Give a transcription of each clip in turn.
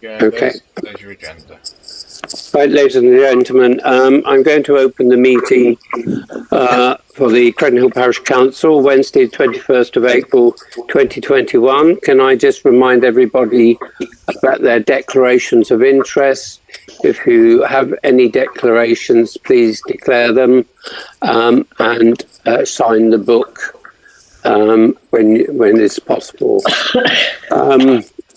Yeah, Okay. There's your agenda. Right, ladies and gentlemen, I'm going to open the meeting for the Credden Hill Parish Council, Wednesday, 21st of April, 2021. Can I just remind everybody about their declarations of interest? If you have any declarations, please declare them and sign the book when it's possible.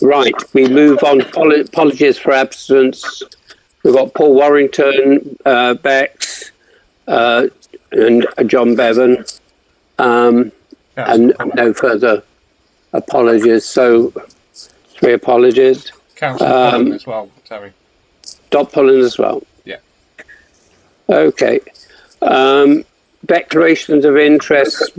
Right, we move on. Apologies for absence. We've got Paul Warrington, Bex, and John Bevan, and no further apologies. So, 3 apologies. Councillor Pullen as well, Terry. Dot Pullen as well. Yeah. Okay. Declarations of interest.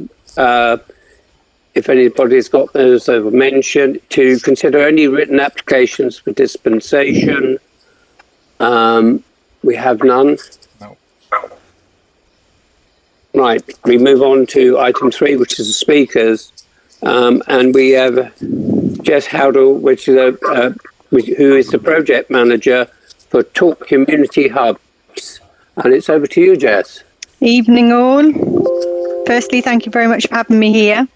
If anybody's got those over mentioned, to consider any written applications for dispensation. We have none. No. Right, we move on to item 3, which is the speakers. And we have Jess Howdell, who is the project manager for Talk Community Hubs. And it's over to you, Jess. Evening all. Firstly, thank you very much for having me here.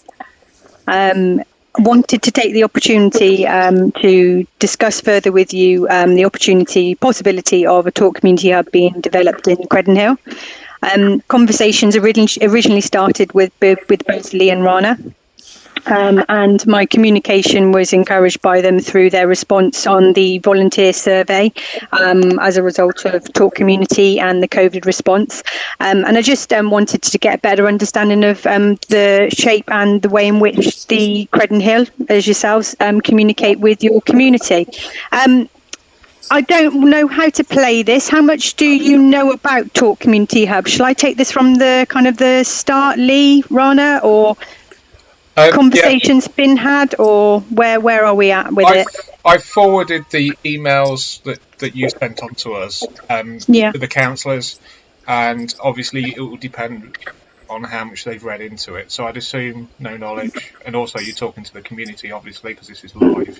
Wanted to take the opportunity to discuss further with you the possibility of a Talk Community Hub being developed in Credden Hill. Conversations originally started with both Lee and Rana. And my communication was encouraged by them through their response on the volunteer survey as a result of Talk Community and the COVID response. And I just wanted to get a better understanding of the shape and the way in which the Credden Hill, as yourselves, communicate with your community. I don't know how to play this. How much do you know about Talk Community Hub? Shall I take this from the start, Lee, Rana, or conversations been had, or where are we at with it? I forwarded the emails that you sent on to us to the councillors, and obviously it will depend on how much they've read into it. So I'd assume no knowledge, and also you're talking to the community, obviously, because this is live.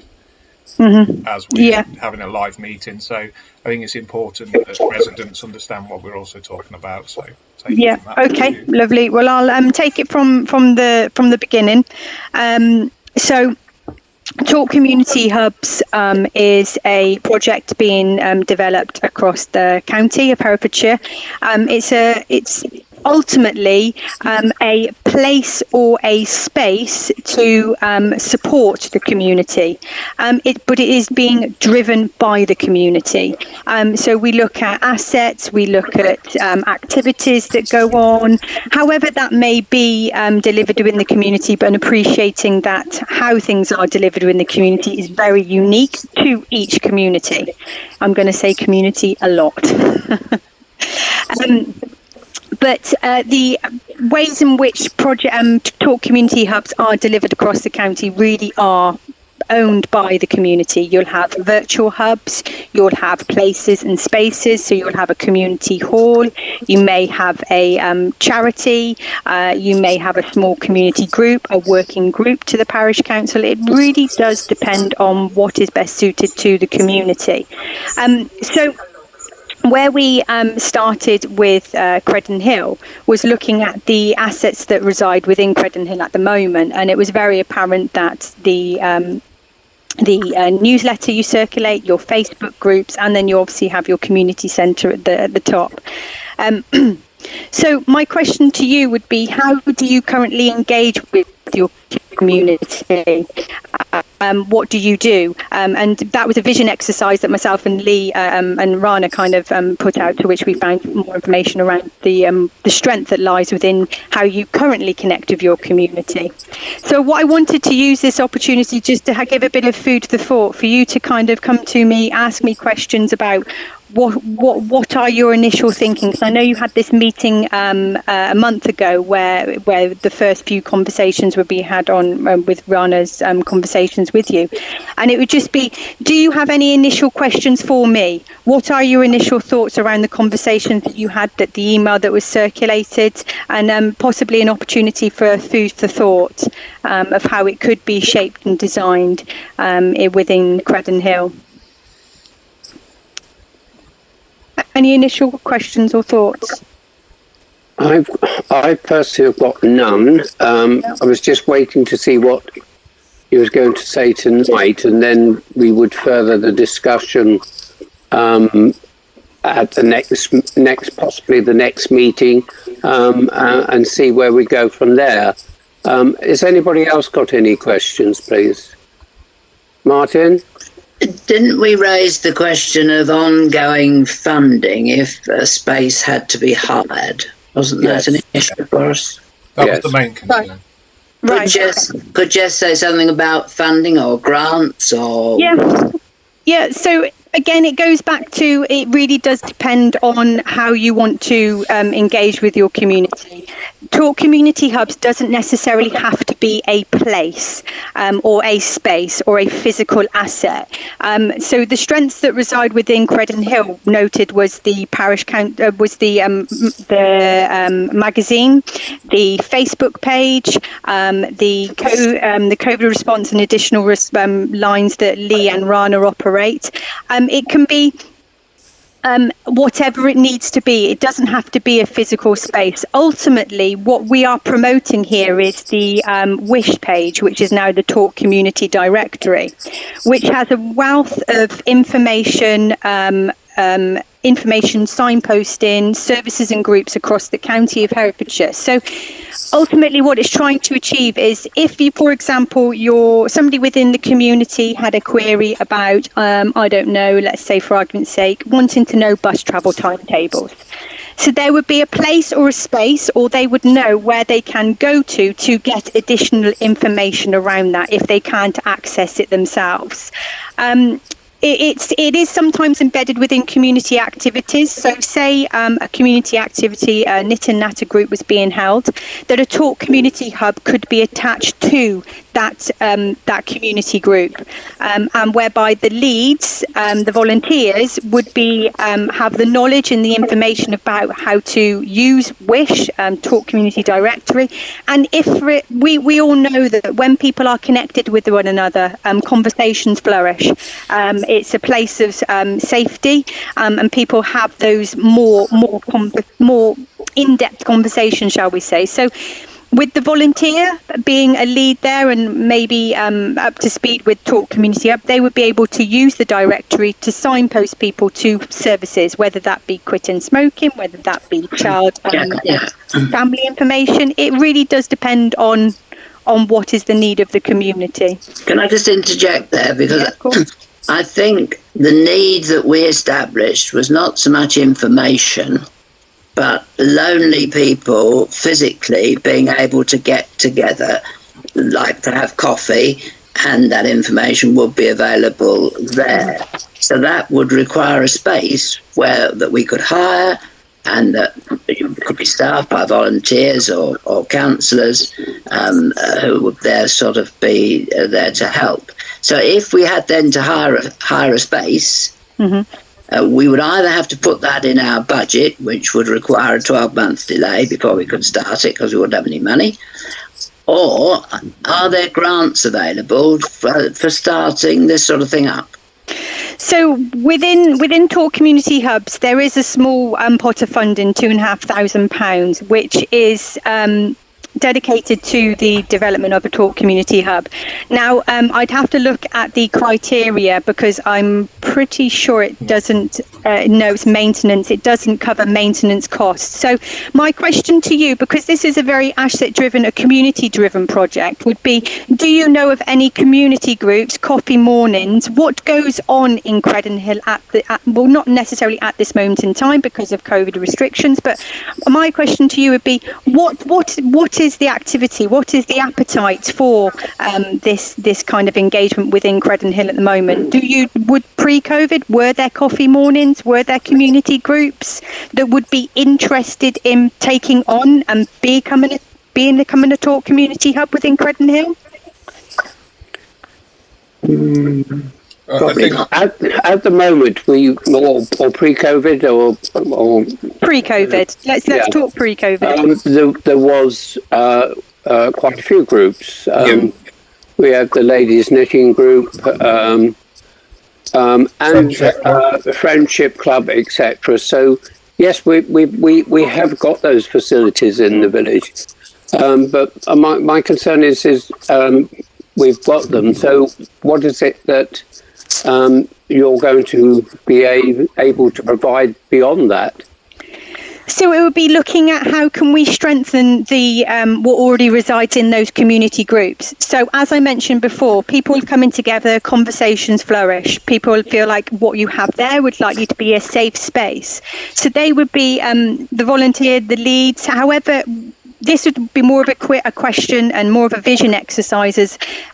As we're having a live meeting, so I think it's important that residents understand what we're also talking about. So okay, lovely. Well, I'll take it from the beginning. So Talk Community Hubs is a project being developed across the county of Herefordshire. It's ultimately a place or a space to support the community, but it is being driven by the community. So we look at assets, we look at activities that go on, however that may be delivered within the community, but appreciating that how things are delivered within the community is very unique to each community. I'm going to say community a lot. But the ways in which Talk Community Hubs are delivered across the county really are owned by the community. You'll have virtual hubs, you'll have places and spaces, so you'll have a community hall, you may have a charity, you may have a small community group, a working group to the Parish Council. It really does depend on what is best suited to the community. So where we started with Credden Hill was looking at the assets that reside within Credden Hill at the moment, and it was very apparent that the newsletter you circulate, your Facebook groups, and then you obviously have your community centre at the top. So my question to you would be, how do you currently engage with your community? What do you do? And that was a vision exercise that myself and Lee and Rana kind of put out, to which we found more information around the strength that lies within how you currently connect with your community. So what I wanted to use this opportunity just to give a bit of food for thought for you to kind of come to me, ask me questions about what are your initial thinking? Because I know you had this meeting a month ago where the first few conversations would be had on with Rana's conversations with you, and it would just be, do you have any initial questions for me? What are your initial thoughts around the conversations that you had, that the email that was circulated, and possibly an opportunity for food for thought of how it could be shaped and designed within Credden Hill? Any initial questions or thoughts? I personally have got none. I was just waiting to see what he was going to say tonight, and then we would further the discussion at the possibly the next meeting, and see where we go from there. Has anybody else got any questions, please? Martin? Didn't we raise the question of ongoing funding if a space had to be hired? Wasn't that an issue for us? That was the main concern. Right. Could Jess say something about funding or grants or? Yeah. So again, it goes back to, it really does depend on how you want to engage with your community. Talk Community Hubs doesn't necessarily have to be a place or a space or a physical asset. So the strengths that reside within Credden Hill noted was the Parish Council, was the magazine, the Facebook page, the COVID response and additional lines that Lee and Rana operate. It can be whatever it needs to be. It doesn't have to be a physical space. Ultimately, what we are promoting here is the Wish page, which is now the Talk Community Directory, which has a wealth of information, signposting, services and groups across the county of Herefordshire. So ultimately what it's trying to achieve is, if you, for example, somebody within the community had a query about, I don't know, let's say for argument's sake, wanting to know bus travel timetables. So there would be a place or a space, or they would know where they can go to get additional information around that if they can't access it themselves. It is sometimes embedded within community activities. So say a community activity, a knit and natter group was being held, that a Talk Community Hub could be attached to that community group, and whereby the leads, the volunteers, would be have the knowledge and the information about how to use Wish, Talk Community Directory. And if we all know that when people are connected with one another, conversations flourish. It's a place of safety, and people have those more in-depth conversations, shall we say. So with the volunteer being a lead there and maybe up to speed with Talk Community Hub, they would be able to use the directory to signpost people to services, whether that be quitting smoking, whether that be child family information. It really does depend on what is the need of the community. Can I just interject there? Because I think the need that we established was not so much information, but lonely people physically being able to get together, like to have coffee, and that information would be available there. So that would require a space that we could hire, and that could be staffed by volunteers or councillors who would there sort of be there to help. So if we had then to hire a space, we would either have to put that in our budget, which would require a 12-month delay before we could start it because we wouldn't have any money, or are there grants available for starting this sort of thing up? So within Talk Community Hubs, there is a small pot of funding, £2,500, which is dedicated to the development of a Talk Community Hub. Now, I'd have to look at the criteria because I'm pretty sure it doesn't, no, it's maintenance. It doesn't cover maintenance costs. So my question to you, because this is a very asset-driven, a community-driven project, would be, do you know of any community groups, coffee mornings? What goes on in Credden Hill well, not necessarily at this moment in time because of COVID restrictions, but my question to you would be, what is is the activity? What is the appetite for this kind of engagement within Credenhill at the moment? Would pre-COVID, were there coffee mornings? Were there community groups that would be interested in taking on and becoming a talk community hub within Credenhill? At the moment, or pre-COVID or pre-COVID. Let's talk pre-COVID. There was quite a few groups. We have the ladies' knitting group and the friendship club, etc. So yes, we have got those facilities in the village, but my concern is we've got them. So what is it that you're going to be able to provide beyond that? So it would be looking at how can we strengthen the what already resides in those community groups. So as I mentioned before, people coming together, conversations flourish. People feel like what you have there would likely to be a safe space. So they would be the volunteer, the leads. However, this would be more of a question and more of a vision exercise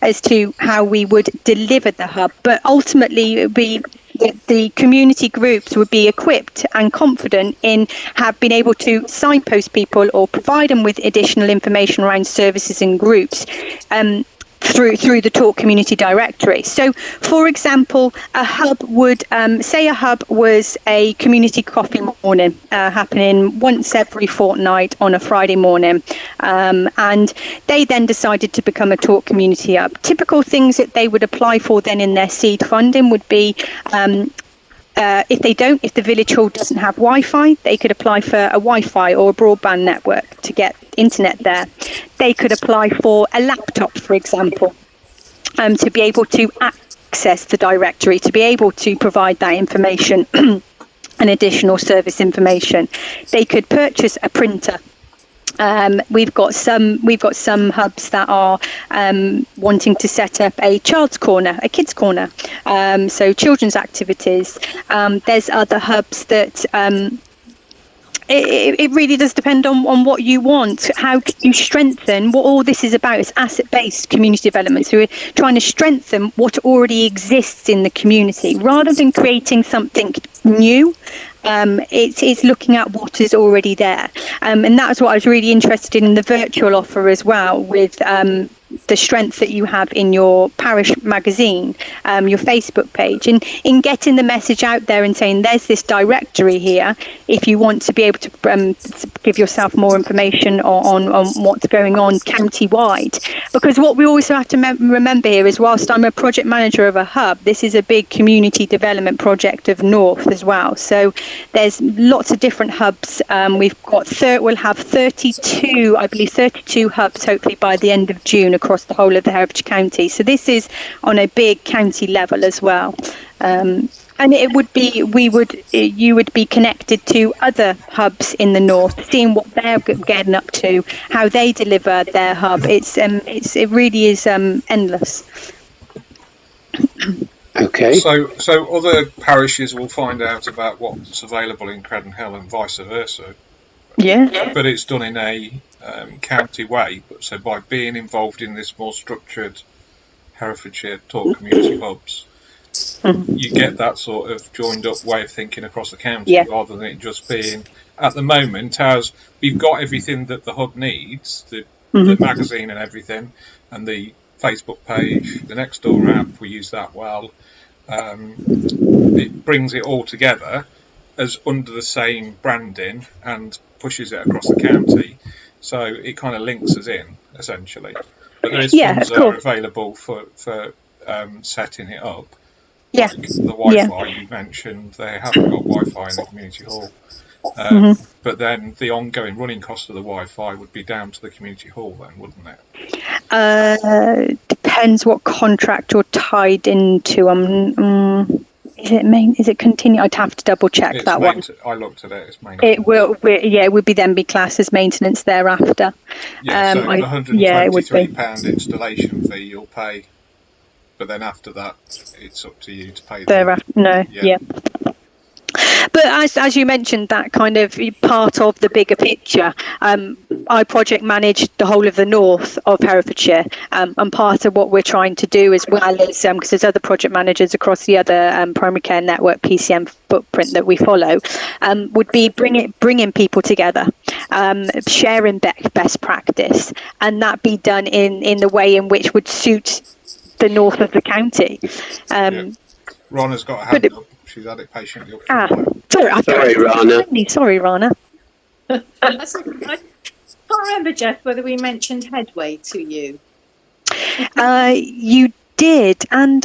as to how we would deliver the hub. But ultimately, it would be that the community groups would be equipped and confident in have been able to signpost people or provide them with additional information around services and groups through the Talk Community Directory. So, for example, a hub would say a hub was a community coffee morning happening once every fortnight on a Friday morning, and they then decided to become a Talk Community Hub. Typical things that they would apply for then in their seed funding would be if the village hall doesn't have Wi-Fi, they could apply for a Wi-Fi or a broadband network to get internet there. They could apply for a laptop, for example, to be able to access the directory, to be able to provide that information and additional service information. They could purchase a printer. We've got some hubs that are wanting to set up a child's corner, a kids corner, so children's activities. There's other hubs that it really does depend on what you want. How can you strengthen what all this is about? It's asset-based community development. So we're trying to strengthen what already exists in the community rather than creating something new. It's looking at what is already there, and that's what I was really interested in the virtual offer as well, with the strength that you have in your parish magazine, your Facebook page, and in getting the message out there and saying there's this directory here if you want to be able to give yourself more information on what's going on county-wide. Because what we also have to remember here is, whilst I'm a project manager of a hub, this is a big community development project of North as well. So there's lots of different hubs. We'll have 32 hubs hopefully by the end of June across the whole of the Herefordshire County. So this is on a big county level as well. And it would be, you would be connected to other hubs in the north, seeing what they're getting up to, how they deliver their hub. It really is endless. Okay. So other parishes will find out about what's available in Credenhill and vice versa. Yeah. But it's done in a county way. So by being involved in this more structured Herefordshire Talk Community Hubs, you get that sort of joined up way of thinking across the county, rather than it just being, at the moment, as we've got everything that the hub needs, the magazine and everything, and the Facebook page, the Nextdoor app, we use that well. It brings it all together as under the same branding and pushes it across the county, so it kind of links us in essentially. But there is funds that are available for setting it up. Yeah. Like the Wi-Fi you mentioned, they haven't got Wi-Fi in the community hall. But then the ongoing running cost of the Wi-Fi would be down to the community hall then, wouldn't it? Depends what contract you're tied into. Is it continue? I'd have to double check that one. I looked at it. It's maintenance. It would be then be classed as maintenance thereafter. Yeah, so the £123 installation fee you'll pay, but then after that, it's up to you to pay. But as you mentioned, that kind of part of the bigger picture, I project manage the whole of the north of Herefordshire, and part of what we're trying to do as well is, because there's other project managers across the other primary care network PCM footprint that we follow, would be bringing people together, sharing best practice, and that be done in the way in which would suit the north of the county. Rana's got a hand up. She's had it patiently up. Sorry, Rana. Sorry, Rana. That's okay. I can't remember, Jeff, whether we mentioned Headway to you. You did, and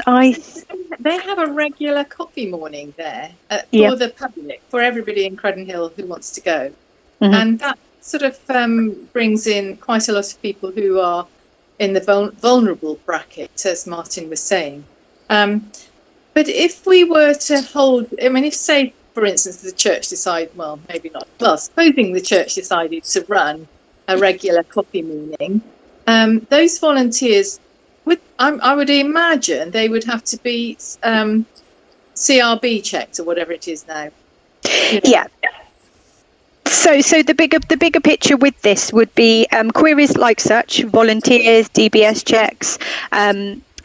they have a regular coffee morning there for the public, for everybody in Credden Hill who wants to go. Mm-hmm. And that sort of brings in quite a lot of people who are in the vulnerable bracket, as Martin was saying. But if we were to hold, I mean, if, say, for instance, the church decided, well, maybe not, well, supposing the church decided to run a regular coffee morning, those volunteers, I would imagine they would have to be CRB checked or whatever it is now. You know? Yeah. So the bigger picture with this would be queries like such, volunteers, DBS checks,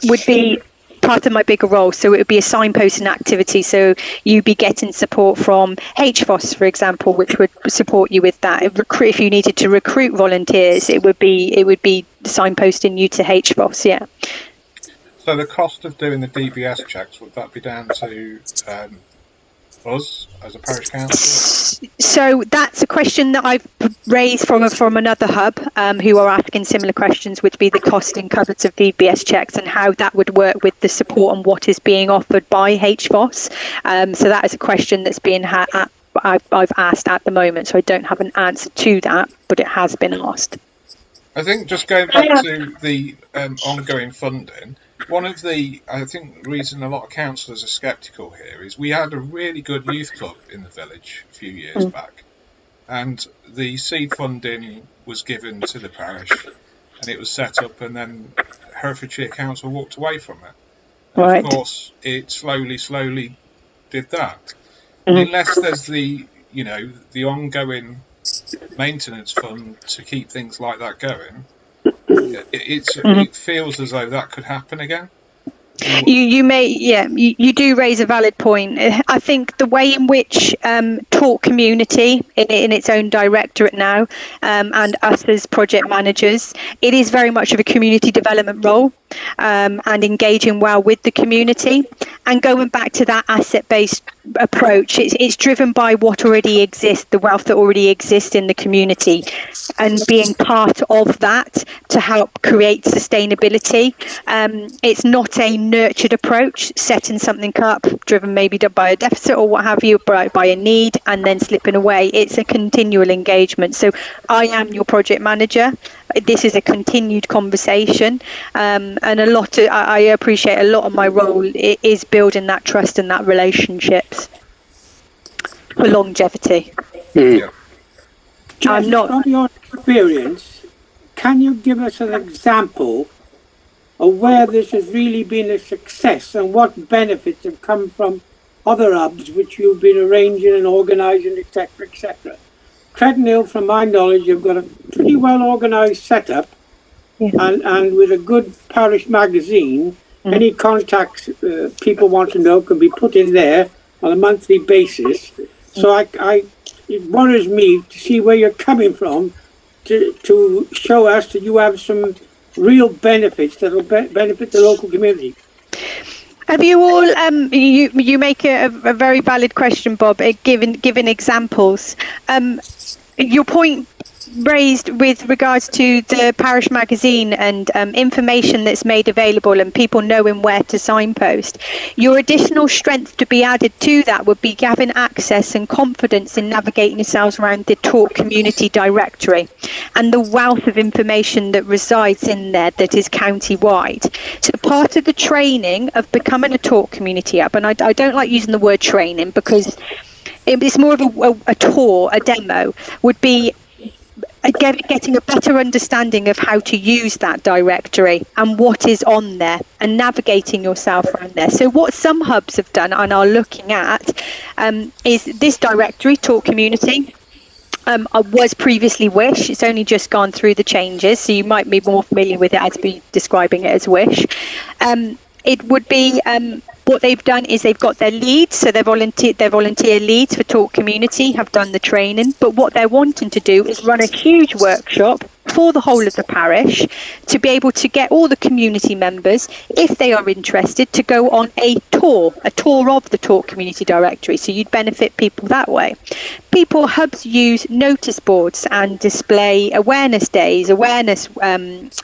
would be part of my bigger role. So it would be a signposting activity. So you'd be getting support from HFOS, for example, which would support you with that. If you needed to recruit volunteers, it would be signposting you to HFOS. Yeah. So the cost of doing the DBS checks, would that be down to us as a parish council? So that's a question that I've raised from another hub who are asking similar questions, which be the cost incurred of DBS checks and how that would work with the support and what is being offered by HFOS. So that is a question that's being I've asked at the moment, so I don't have an answer to that, but it has been asked. I think just going back to the ongoing funding, one of the, I think, reason a lot of councillors are sceptical here is we had a really good youth club in the village a few years back, and the seed funding was given to the parish, and it was set up, and then Herefordshire Council walked away from it. And right. Of course, it slowly did that. Unless there's the ongoing maintenance fund to keep things like that going, it feels as though that could happen again. You do raise a valid point. I think the way in which Talk Community in its own directorate now, and us as project managers, it is very much of a community development role, and engaging well with the community, and going back to that asset-based approach. It's driven by what already exists, the wealth that already exists in the community, and being part of that to help create sustainability. It's not a nurtured approach, setting something up, driven maybe by a deficit or what have you, by a need, and then slipping away. It's a continual engagement. So I am your project manager. This is a continued conversation, and I appreciate a lot of my role is building that trust and that relationships for longevity. Jeff, I'm not. From your experience, can you give us an example of where this has really been a success and what benefits have come from other hubs which you've been arranging and organising, etc., etc.? Credden Hill, from my knowledge, you've got a pretty well organised setup, and with a good parish magazine, any contacts people want to know can be put in there on a monthly basis. So it worries me to see where you're coming from to show us that you have some real benefits that will benefit the local community. Have you all? You make a very valid question, Bob. Given examples, your point raised with regards to the parish magazine and information that's made available and people knowing where to signpost. Your additional strength to be added to that would be having access and confidence in navigating yourselves around the Talk Community Directory and the wealth of information that resides in there that is county-wide. So part of the training of becoming a Talk Community Hub, and I don't like using the word training because it's more of a tour, a demo, would be again, getting a better understanding of how to use that directory and what is on there and navigating yourself around there. So what some hubs have done and are looking at is this directory, Talk Community. Was previously Wish. It's only just gone through the changes, so you might be more familiar with it as be describing it as Wish. It would be what they've done is they've got their leads, so their volunteer leads for Talk Community have done the training, but what they're wanting to do is run a huge workshop for the whole of the parish to be able to get all the community members, if they are interested, to go on a tour of the Talk Community Directory, so you'd benefit people that way. Hubs use notice boards and display awareness days, awareness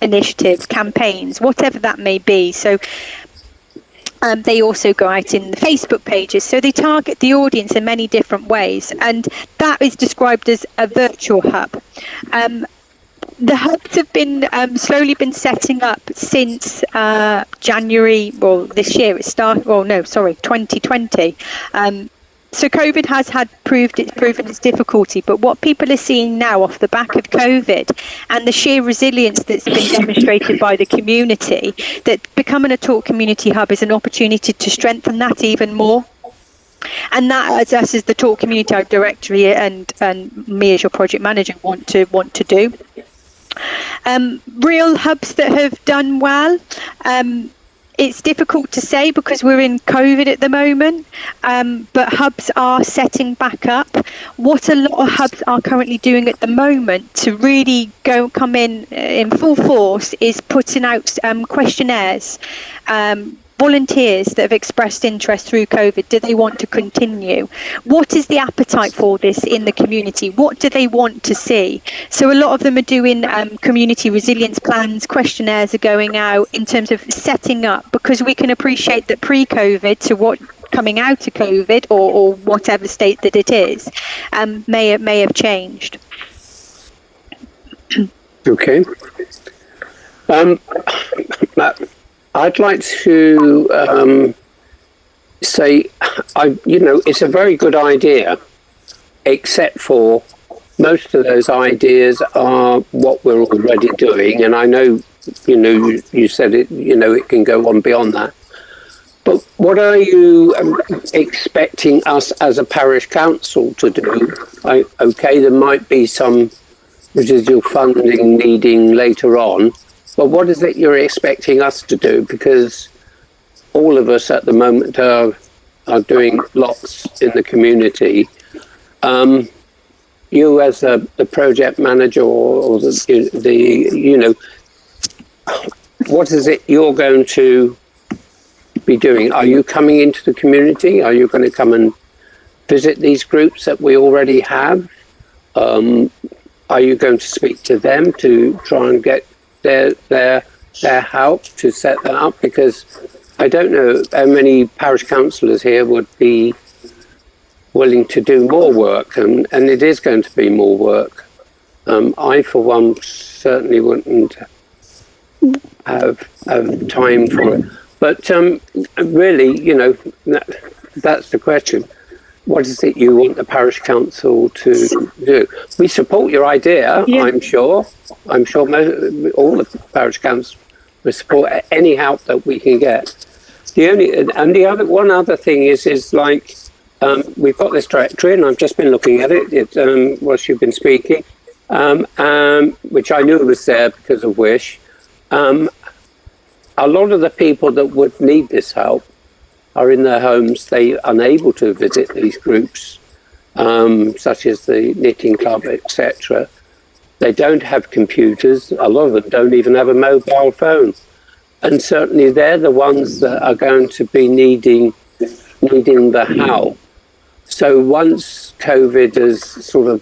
initiatives, campaigns, whatever that may be. So they also go out in the Facebook pages, so they target the audience in many different ways, and that is described as a virtual hub. The hubs have been slowly been setting up since January, well, this year it started, 2020. So COVID has proven its difficulty, but what people are seeing now off the back of COVID and the sheer resilience that's been demonstrated by the community, that becoming a Talk Community Hub is an opportunity to strengthen that even more. And that, as us as the Talk Community Directory and me as your project manager want to do. Real hubs that have done well. It's difficult to say because we're in COVID at the moment, but hubs are setting back up. What a lot of hubs are currently doing at the moment to really come in full force is putting out questionnaires. Volunteers that have expressed interest through COVID, do they want to continue? What is the appetite for this in the community? What do they want to see? So a lot of them are doing community resilience plans, questionnaires are going out in terms of setting up, because we can appreciate that pre-COVID to what coming out of COVID or whatever state that it is, may have changed. Okay. I'd like to say, it's a very good idea, except for most of those ideas are what we're already doing. And I know, you said it, it can go on beyond that. But what are you expecting us as a parish council to do? Okay, there might be some residual funding needing later on. But what is it you're expecting us to do? Because all of us at the moment are doing lots in the community. You as the project manager or the what is it you're going to be doing? Are you coming into the community? Are you going to come and visit these groups that we already have? Are you going to speak to them to try and get their help to set that up? Because I don't know how many parish councillors here would be willing to do more work, and it is going to be more work. I, for one, certainly wouldn't have time for it. But really, that's the question. What is it you want the parish council to do? We support your idea, yeah. I'm sure all the parish councils will support any help that we can get. One other thing is like, we've got this directory, and I've just been looking at it whilst you've been speaking, which I knew was there because of Wish. A lot of the people that would need this help are in their homes. They are unable to visit these groups, such as the knitting club, etc. They don't have computers. A lot of them don't even have a mobile phone. And certainly they're the ones that are going to be needing the help. So once COVID has sort of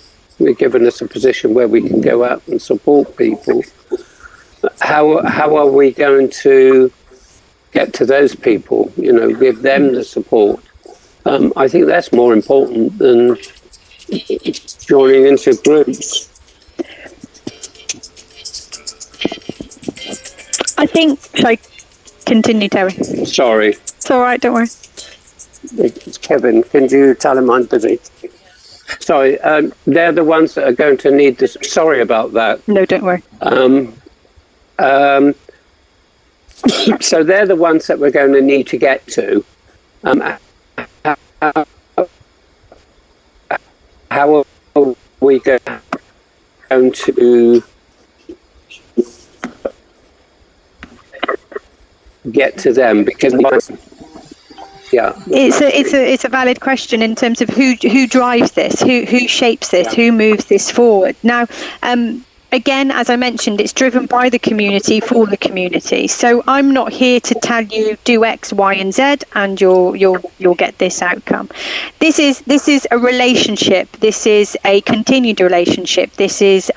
given us a position where we can go out and support people, how are we going to get to those people, give them the support? I think that's more important than joining into groups. I think, shall I continue, Terry? Sorry. It's all right, don't worry. It's Kevin. Can you tell him I'm busy? Sorry, they're the ones that are going to need this. Sorry about that. No, don't worry. So they're the ones that we're going to need to get to. How are we going to get to them? Because yeah, it's a valid question in terms of who drives this, who shapes this, who moves this forward. Now, again, as I mentioned, it's driven by the community for the community. So I'm not here to tell you do X, Y, and Z, and you'll get this outcome. This is a relationship. This is a continued relationship. This is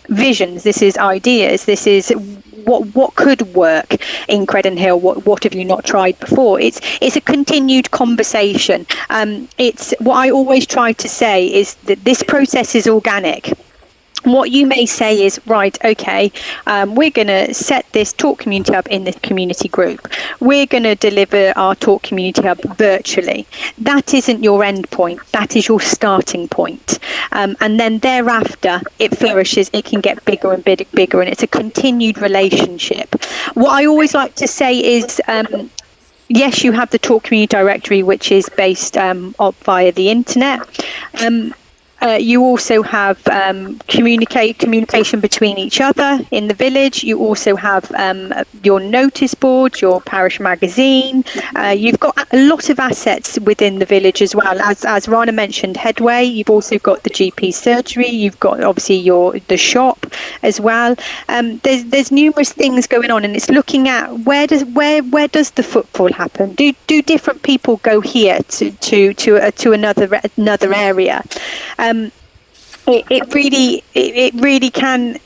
visions. This is ideas. This is what could work in Credden Hill. What have you not tried before? It's a continued conversation. It's what I always try to say is that this process is organic. What you may say is, right, okay, we're going to set this Talk Community Hub in this community group. We're going to deliver our Talk Community Hub virtually. That isn't your end point. That is your starting point. And then thereafter, it flourishes. It can get bigger and bigger, and it's a continued relationship. What I always like to say is, yes, you have the Talk Community Directory, which is based via the internet. You also have communication between each other in the village. You also have your notice board, your parish magazine. You've got a lot of assets within the village as well. As Rana mentioned, Headway. You've also got the GP surgery. You've got obviously the shop as well. There's numerous things going on, and it's looking at where does the footfall happen? Do different people go here to another area? It really can.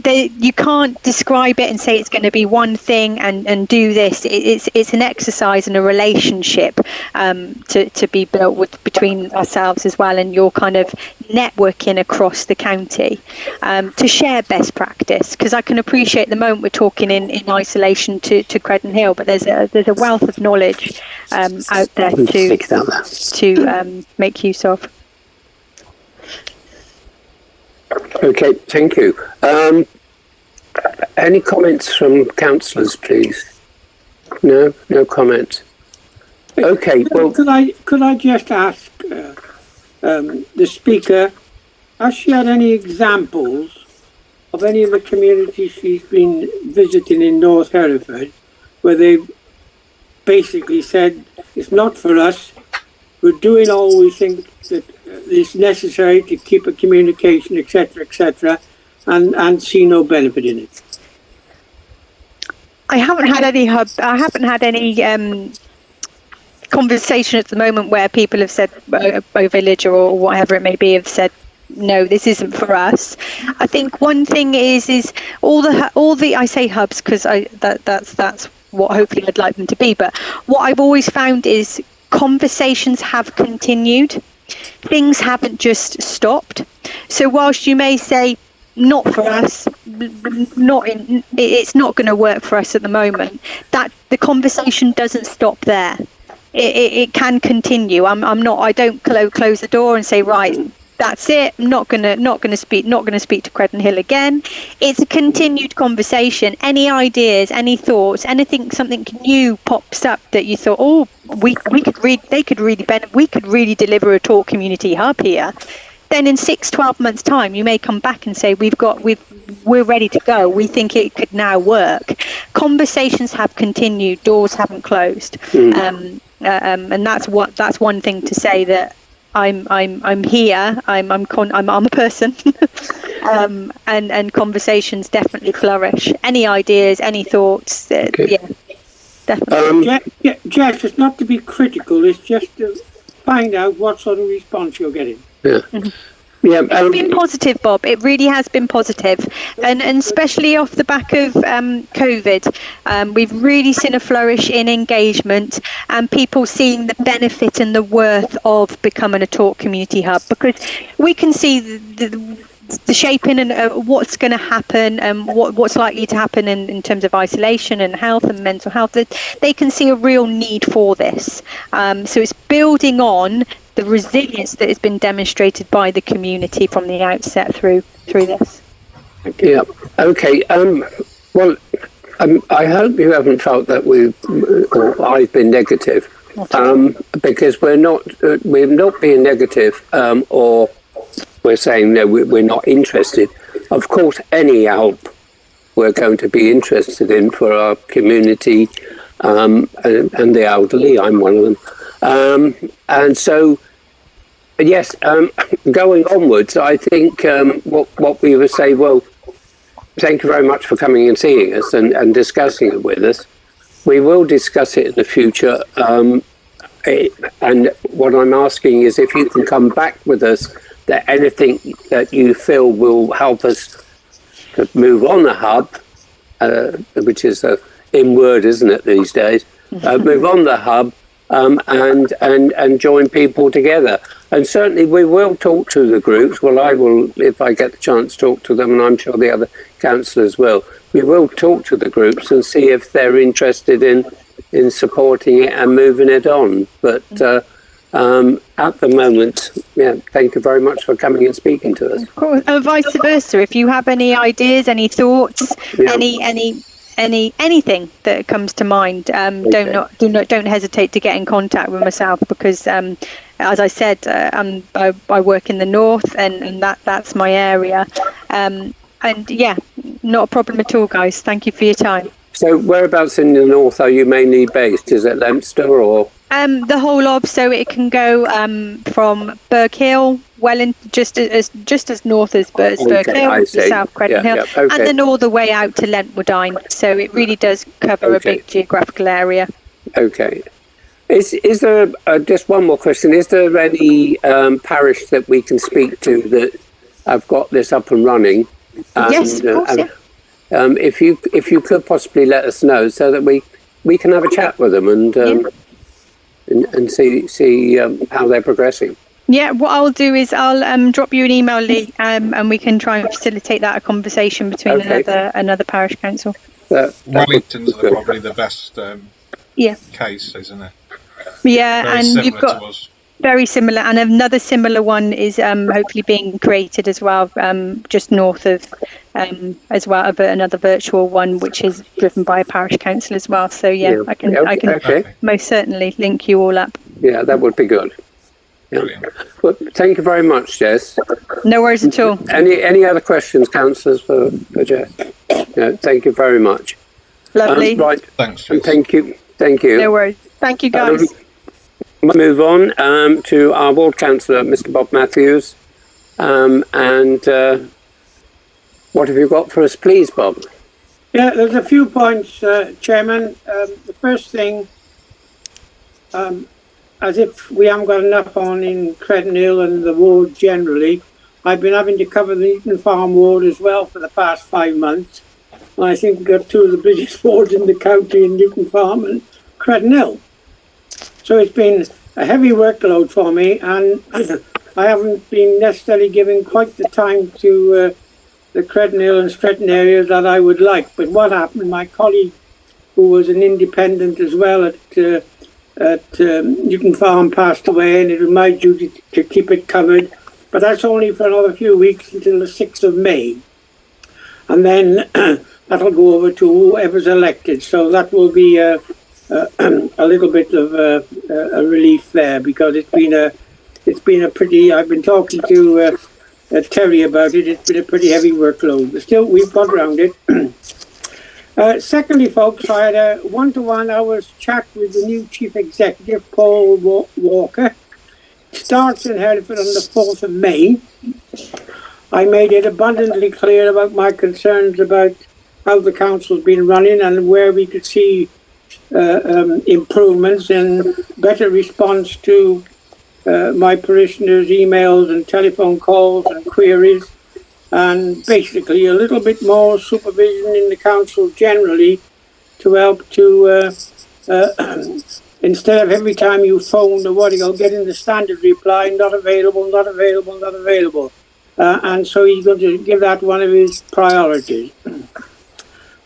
You can't describe it and say it's going to be one thing and do this. It's an exercise and a relationship to be built between ourselves as well, and you're kind of networking across the county to share best practice. Because I can appreciate the moment we're talking in isolation to Credden Hill, but there's a wealth of knowledge out there to make use of. Okay, thank you. Any comments from councillors, please? No comments. Okay, well, could I just ask the speaker, has she had any examples of any of the communities she's been visiting in North Hereford where they've basically said it's not for us, we're doing all we think that is necessary to keep a communication, etc., and see no benefit in it? I haven't had any conversation at the moment where people have said, village or whatever it may be, have said, no, this isn't for us. I think one thing is all the I say hubs because that's what hopefully I'd like them to be. But what I've always found is conversations have continued. Things haven't just stopped. So whilst you may say not for us, it's not going to work for us at the moment, that the conversation doesn't stop there. It can continue. I don't close the door and say, right, that's it, I'm not going to speak to Credden Hill again. It's a continued conversation. Any ideas, any thoughts, something new pops up that you thought, oh, we could really deliver a Talk Community Hub here. Then in 6-12 months time you may come back and say we're ready to go, we think it could now work. Conversations have continued, doors haven't closed. And that's one thing to say, that I'm here. I'm a person, and conversations definitely flourish. Any ideas, any thoughts? Okay. Yeah, definitely. Jess, it's not to be critical. It's just to find out what sort of response you're getting. Yeah. Mm-hmm. Yeah, it's been positive, Bob. It really has been positive, and especially off the back of COVID, we've really seen a flourish in engagement and people seeing the benefit and the worth of becoming a Talk Community Hub, because we can see the shaping and what's going to happen and what's likely to happen in terms of isolation and health and mental health. That they can see a real need for this. So it's building on the resilience that has been demonstrated by the community from the outset through this. Yeah. Okay. Well, I hope you haven't felt that or I've been negative, because we're not being negative, or we're saying no, we're not interested. Of course, any help we're going to be interested in for our community, and the elderly. I'm one of them, and so. Yes, going onwards, I think what we would say, well, thank you very much for coming and seeing us and discussing it with us. We will discuss it in the future. And what I'm asking is if you can come back with us, that anything that you feel will help us to move on the hub, which is a in word, isn't it, these days? Move on the hub and join people together. And certainly we will talk to the groups. Well, I will, if I get the chance to talk to them, and I'm sure the other councillors will. We will talk to the groups and see if they're interested in supporting it and moving it on. But at the moment, yeah, thank you very much for coming and speaking to us. Of course, and vice versa. If you have any ideas, any thoughts, anything that comes to mind, don't hesitate to get in contact with myself, because as I said, I work in the north, and that's my area, and yeah, not a problem at all, guys. Thank you for your time. So whereabouts in the north are you mainly based? Is it Leominster or? The whole of, so it can go from Burgh Hill, just as north as Burgh Hill, South Credden Hill, and then all the way out to Lentwoodine. So it really does cover a big geographical area. Okay. Is there just one more question? Is there any parish that we can speak to that have got this up and running? Yes, of course. If you could possibly let us know, so that we can have a chat with them and see how they're progressing. Yeah, what I'll do is I'll drop you an email, Lee, and we can try and facilitate a conversation between another parish council. Wellington's probably the best case, isn't it? Yeah, very, and you've got very similar, and another similar one is hopefully being created as well, just north of as well, but another virtual one which is driven by a parish council as well. So I can most certainly link you all up. Yeah, that would be good. Yeah. Well, thank you very much, Jess. No worries at all. Any other questions, councillors, for Jess? Yeah, thank you very much. Lovely. Right. Thanks, Jess. Thank you. No worries. Thank you, guys. We'll move on to our ward councillor, Mr. Bob Matthews. And what have you got for us, please, Bob? Yeah, there's a few points, Chairman. The first thing, as if we haven't got enough on in Credden Hill and the ward generally, I've been having to cover the Eaton Farm ward as well for the past 5 months. And I think we've got two of the busiest wards in the county in Eaton Farm and Credden Hill. So it's been a heavy workload for me, and I haven't been necessarily giving quite the time to the Credden Hill and Stretton areas that I would like. But what happened, my colleague, who was an independent as well at Newton Farm, passed away, and it was my duty to keep it covered. But that's only for another few weeks until the 6th of May. And then that'll go over to whoever's elected. So that will be a little bit of a relief there, because it's been a pretty, I've been talking to Terry about it, it's been a pretty heavy workload, but still we've got around it. Secondly, folks, I had a one-to-one hours chat with the new Chief Executive, Paul Walker. Starts in Hereford on the 4th of May. I made it abundantly clear about my concerns about how the council's been running and where we could see improvements and better response to my parishioners' emails and telephone calls and queries, and basically a little bit more supervision in the council generally to help to instead of every time you phone the what you'll get in the standard reply, not available, not available, not available. And so he's going to give that one of his priorities.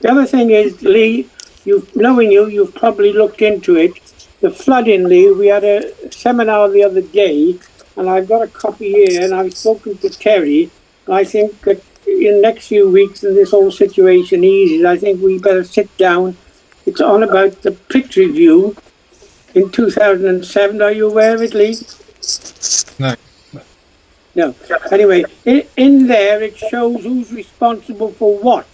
The other thing is, Lee, you've probably looked into it. the flooding, Lee, we had a seminar the other day, and I've got a copy here, and I've spoken to Terry. I think that in the next few weeks, and this whole situation eases, I think we better sit down. It's on about the pit review in 2007. Are you aware of it, Lee? No. No. Anyway, in there it shows who's responsible for what.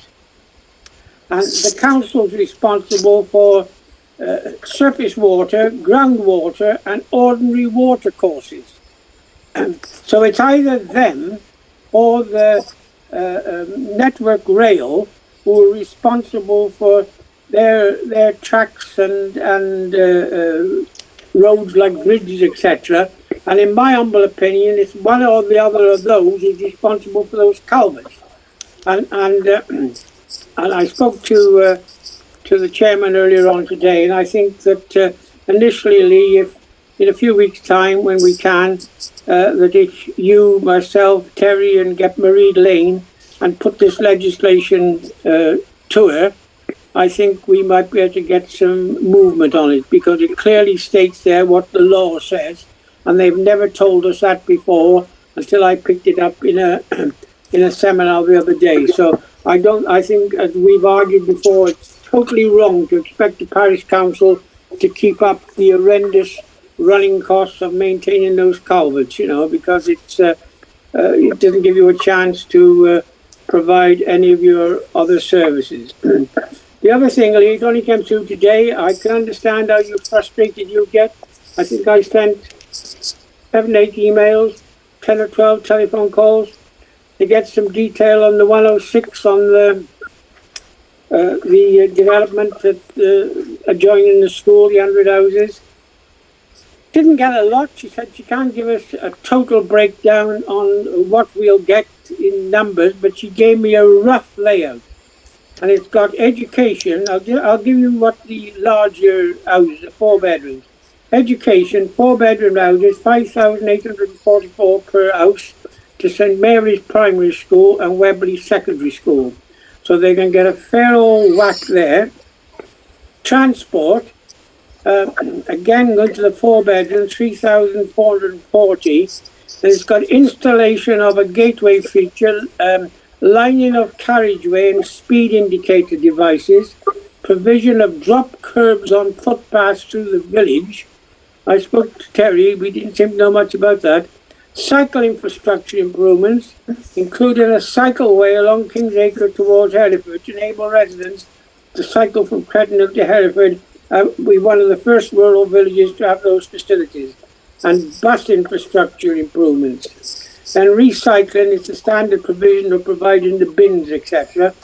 And the council's responsible for surface water, groundwater, and ordinary water courses. So it's either them or the Network Rail who are responsible for their tracks and roads like bridges, etc. And in my humble opinion, it's one or the other of those who's responsible for those culverts. And I spoke to the chairman earlier on today, and I think that initially, Lee, if in a few weeks' time, when we can, that if you, myself, Terry, and get Marie Lane and put this legislation to her, I think we might be able to get some movement on it, because it clearly states there what the law says, and they've never told us that before until I picked it up in a seminar the other day. So I think, as we've argued before, it's totally wrong to expect the Parish Council to keep up the horrendous running costs of maintaining those culverts, you know, because it doesn't give you a chance to provide any of your other services. The other thing, Lee, it only came through today. I can understand how frustrated you get. I think I sent 7, 8 emails, 10 or 12 telephone calls to get some detail on the 106 on the development that adjoining the school, the 100 houses. Didn't get a lot. She said she can't give us a total breakdown on what we'll get in numbers, but she gave me a rough layout. And it's got education. I'll give you what the larger houses, the 4 bedrooms. Education, 4-bedroom houses, 5,844 per house to St Mary's Primary School and Webley Secondary School. So they can get a fair old whack there. Transport, again going to the 4-bedroom, 3,440. And it's got installation of a gateway feature, lining of carriageway and speed indicator devices, provision of drop curbs on footpaths through the village. I spoke to Terry, we didn't seem to know much about that. Cycle infrastructure improvements, including a cycleway along Kingsacre towards Hereford to enable residents to cycle from Credenhill to Hereford. We're one of the first rural villages to have those facilities. And bus infrastructure improvements. And recycling is the standard provision of providing the bins, etc.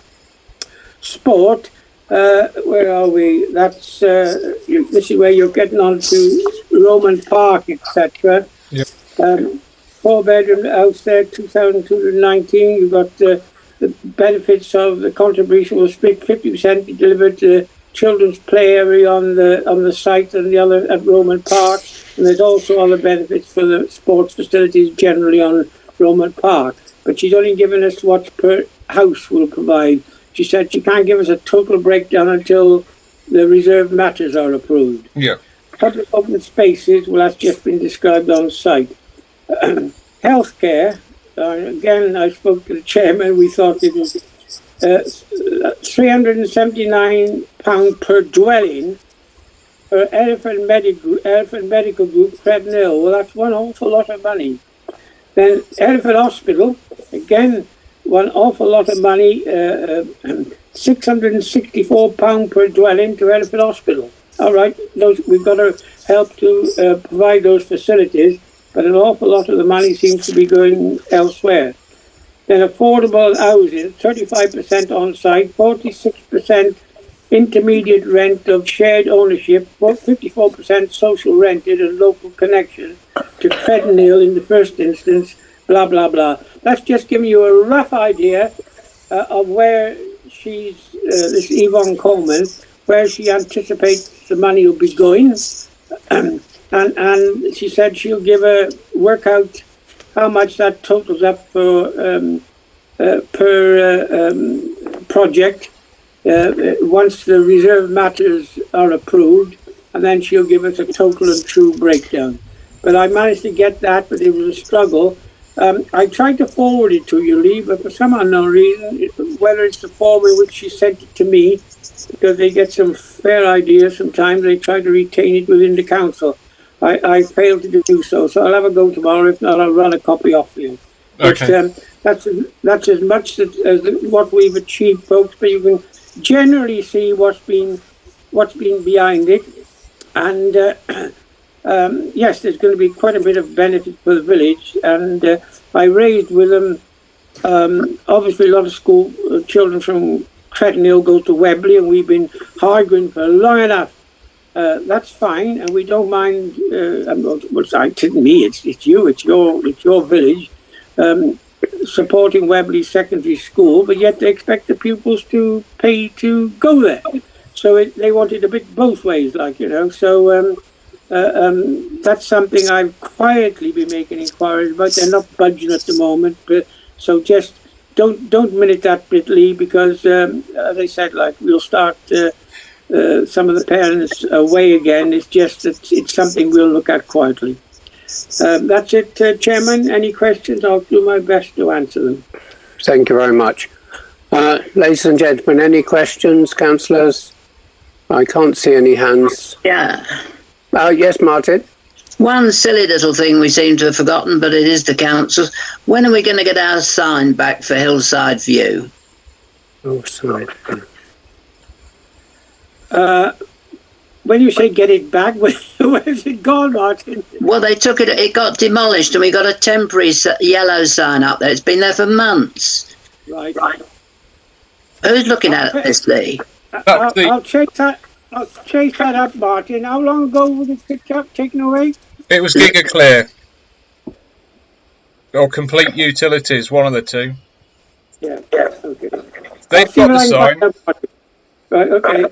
Sport, where are we? That's this is where you're getting on to Roman Park, etc. Yep. 4-bedroom house there, 2,219. You've got the benefits of the contribution will split 50% be delivered to children's play area on the site and the other at Roman Park. And there's also other benefits for the sports facilities generally on Roman Park. But she's only given us what per house will provide. She said she can't give us a total breakdown until the reserved matters are approved. Yeah. Public open spaces, well, that's just been described on site. Healthcare, again, I spoke to the chairman. We thought it was £379 per dwelling for Elephant Medical Group, Credenhill. Well, that's one awful lot of money. Then Elephant Hospital, again, one awful lot of money, £664 per dwelling to Elephant Hospital. All right, we've got to help to provide those facilities, but an awful lot of the money seems to be going elsewhere. Then affordable housing, 35% on-site, 46% intermediate rent of shared ownership, 54% social rented and local connection to Credenhill in the first instance, blah, blah, blah. That's just giving you a rough idea of where she's, this Yvonne Coleman, where she anticipates the money will be going. And she said she'll work out how much that totals up for per project once the reserve matters are approved. and then she'll give us a total and true breakdown. But I managed to get that, but it was a struggle. I tried to forward it to you, Lee, but for some unknown reason, whether it's the form in which she sent it to me, because they get some fair ideas sometimes, they try to retain it within the council. I failed to do so, so I'll have a go tomorrow. If not, I'll run a copy off for you. Okay. But, that's as much as what we've achieved, folks, but you can generally see what's been behind it. And yes, there's going to be quite a bit of benefit for the village. And I raised with them, obviously a lot of school children from Cretan Hill go to Webley, and we've been arguing for long enough. That's fine, and we don't mind. It isn't me. It's you. It's your village supporting Webley Secondary School, but yet they expect the pupils to pay to go there. So they want it a bit both ways, like, you know. So that's something I've quietly been making inquiries about. They're not budging at the moment, but so just don't minute that bit, Lee, because as I said, like, we'll start. Some of the parents away again. It's just that it's something we'll look at quietly. That's it, Chairman. Any questions? I'll do my best to answer them. Thank you very much. Ladies and gentlemen, any questions, councillors? I can't see any hands. Yeah. Yes, Martin? One silly little thing we seem to have forgotten, but it is the council. When are we going to get our sign back for Hillside View? Hillside. When you say get it back, where's it gone, Martin? Well, they took it. It got demolished, and we got a temporary yellow sign up there. It's been there for months. Right. Who's looking at this, Lee? I'll chase that. I'll chase that up, Martin. How long ago was it picked up, taken away? It was Giga Clear or Complete Utilities, one of the two. Yeah. Okay. They've got the sign. Right. Okay.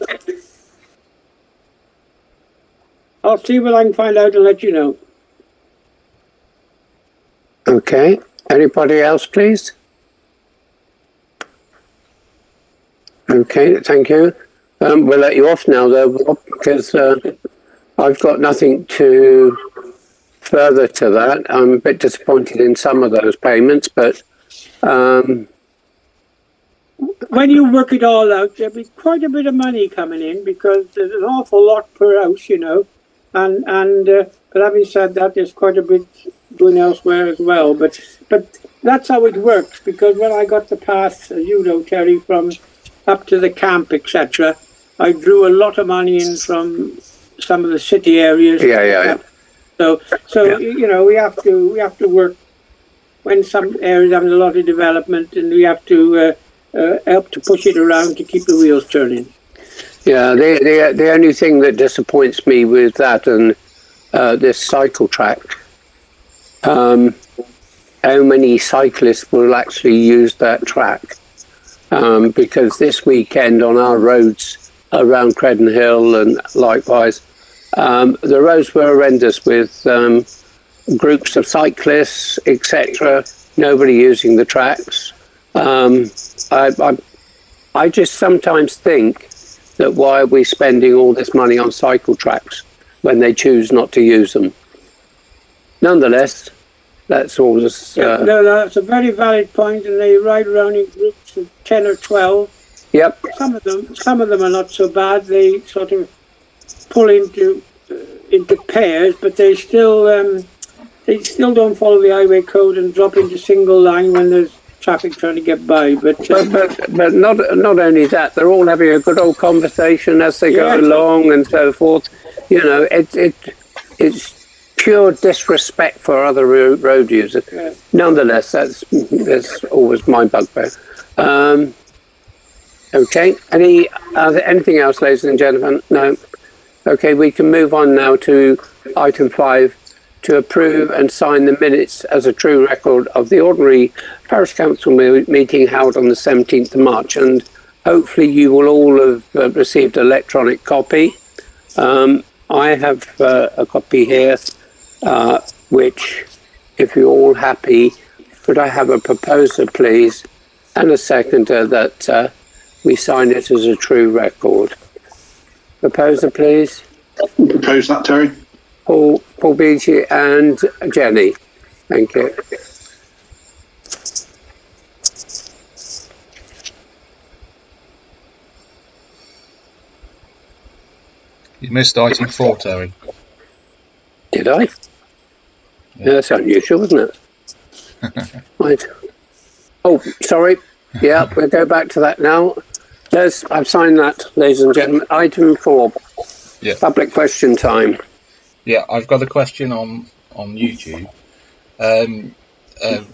I'll see what I can find out and let you know. Okay. Anybody else, please? Okay, thank you. We'll let you off now, though, Rob, because I've got nothing to further to that. I'm a bit disappointed in some of those payments, but when you work it all out, there'll be quite a bit of money coming in, because there's an awful lot per house, you know. And but having said that, there's quite a bit going elsewhere as well. But that's how it works, because when I got the path, you know, Terry, from up to the camp, etc., I drew a lot of money in from some of the city areas. Yeah. So yeah. You know, we have to work when some areas have a lot of development, and we have to help to push it around to keep the wheels turning. Yeah, the only thing that disappoints me with that and this cycle track, how many cyclists will actually use that track? Because this weekend on our roads around Cretan Hill and likewise, the roads were horrendous with groups of cyclists, etc. Nobody using the tracks. I just sometimes think that why are we spending all this money on cycle tracks when they choose not to use them? Nonetheless, that's all this... No, that's a very valid point, and they ride around in groups of 10 or 12. Yep. Some of them are not so bad. They sort of pull into pairs, but they still don't follow the highway code and drop into single line when there's traffic trying to get by. But not only that, they're all having a good old conversation as they go along and so forth. You know, it's pure disrespect for other road users. Yeah. Nonetheless, that's always my bugbear. Okay. Anything else, ladies and gentlemen? No. Okay, we can move on now to item 5, to approve and sign the minutes as a true record of the ordinary Parish Council meeting held on the 17th of March. And hopefully you will all have received an electronic copy. I have a copy here, which, if you're all happy, could I have a proposer, please, and a seconder that we sign it as a true record. Proposer, please. Propose that, Terry. Paul Beattie and Jenny. Thank you. You missed item 4, Terry. Did I? Yeah, that's unusual, isn't it? Right. Oh, sorry. Yeah, we'll go back to that now. I've signed that, ladies and gentlemen. Item 4. Yeah. Public question time. Yeah, I've got a question on YouTube.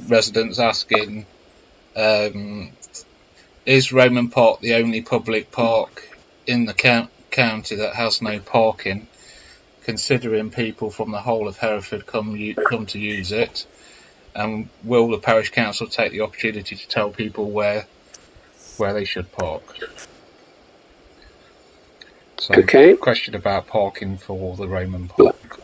Residents asking, is Roman Park the only public park in the county that has no parking, considering people from the whole of Hereford come to use it? And will the Parish Council take the opportunity to tell people where they should park? So, okay. Question about parking for the Roman Park.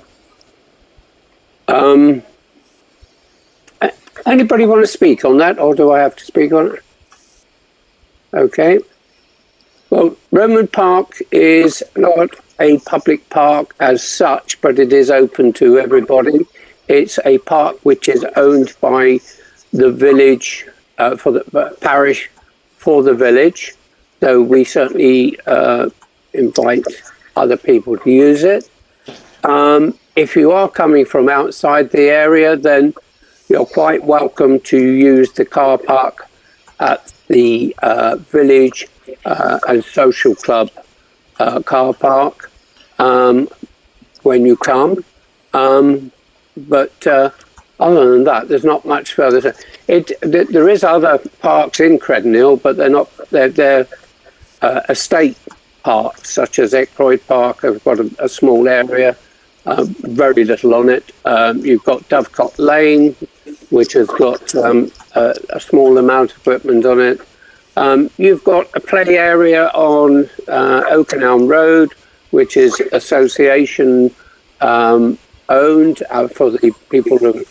Anybody want to speak on that, or do I have to speak on it? Okay. Well, Roman Park is not a public park as such, but it is open to everybody. It's a park which is owned by the village, for the parish, for the village. So we certainly invite other people to use it. If you are coming from outside the area, then you're quite welcome to use the car park at the village and social club car park when you come. But other than that, there's not much further. There is other parks in Credenhill, but they're estate parks, such as Eckroyd Park. Have got a small area, very little on it. You've got Dovecot Lane, which has got a small amount of equipment on it. You've got a play area on Oakenelm Road, which is association owned for the people of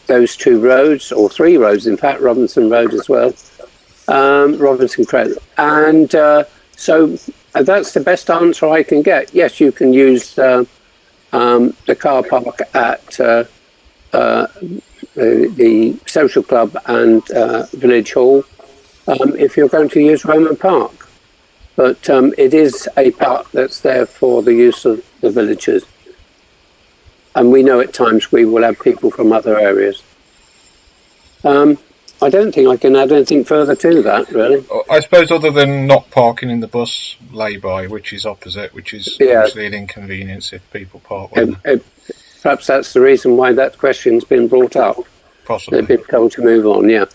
those two roads, or three roads, in fact, Robinson Road as well, Robinson Crescent. And so that's the best answer I can get. Yes, you can use the car park at the social club and village hall if you're going to use Roman Park. But it is a park that's there for the use of the villagers. And we know at times we will have people from other areas. I don't think I can add anything further to that, really. I suppose other than not parking in the bus lay-by, which is opposite, which is obviously an inconvenience if people park. Perhaps that's the reason why that question's been brought up. Possibly. They've been told to move on, yeah.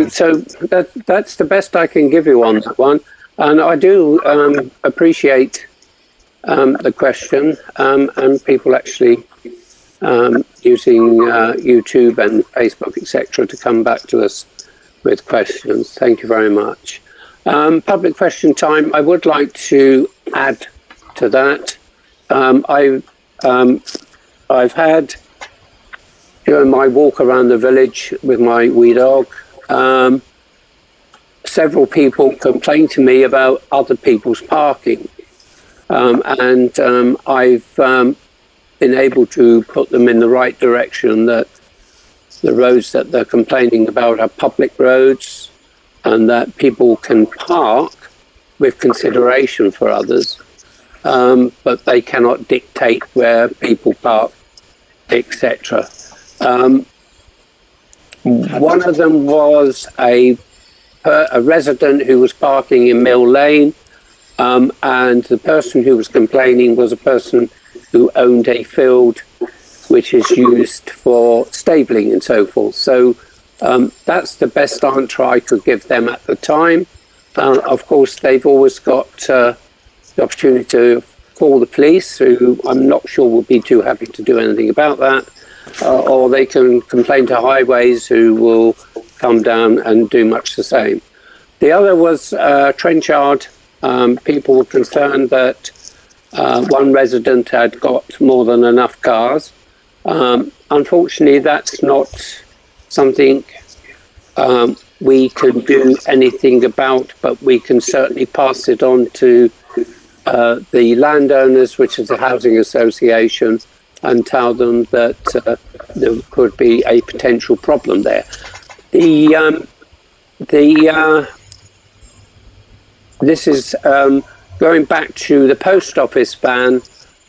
So that's the best I can give you on that one. And I do appreciate the question and people actually using YouTube and Facebook, etc., to come back to us with questions. Thank you very much. Public question time. I would like to add to that. I've had, during my walk around the village with my wee dog, several people complain to me about other people's parking. And I've been able to put them in the right direction, that the roads that they're complaining about are public roads and that people can park with consideration for others, but they cannot dictate where people park, etc. One of them was a resident who was parking in Mill Lane, and the person who was complaining was a person who owned a field which is used for stabling and so forth. So that's the best answer I could give them at the time. Of course, they've always got the opportunity to call the police, who I'm not sure will be too happy to do anything about that, or they can complain to Highways, who will come down and do much the same. The other was Trenchard. People were concerned that one resident had got more than enough cars. Unfortunately, that's not something we can do anything about, but we can certainly pass it on to the landowners, which is a housing association, and tell them that there could be a potential problem there. This is going back to the post office van.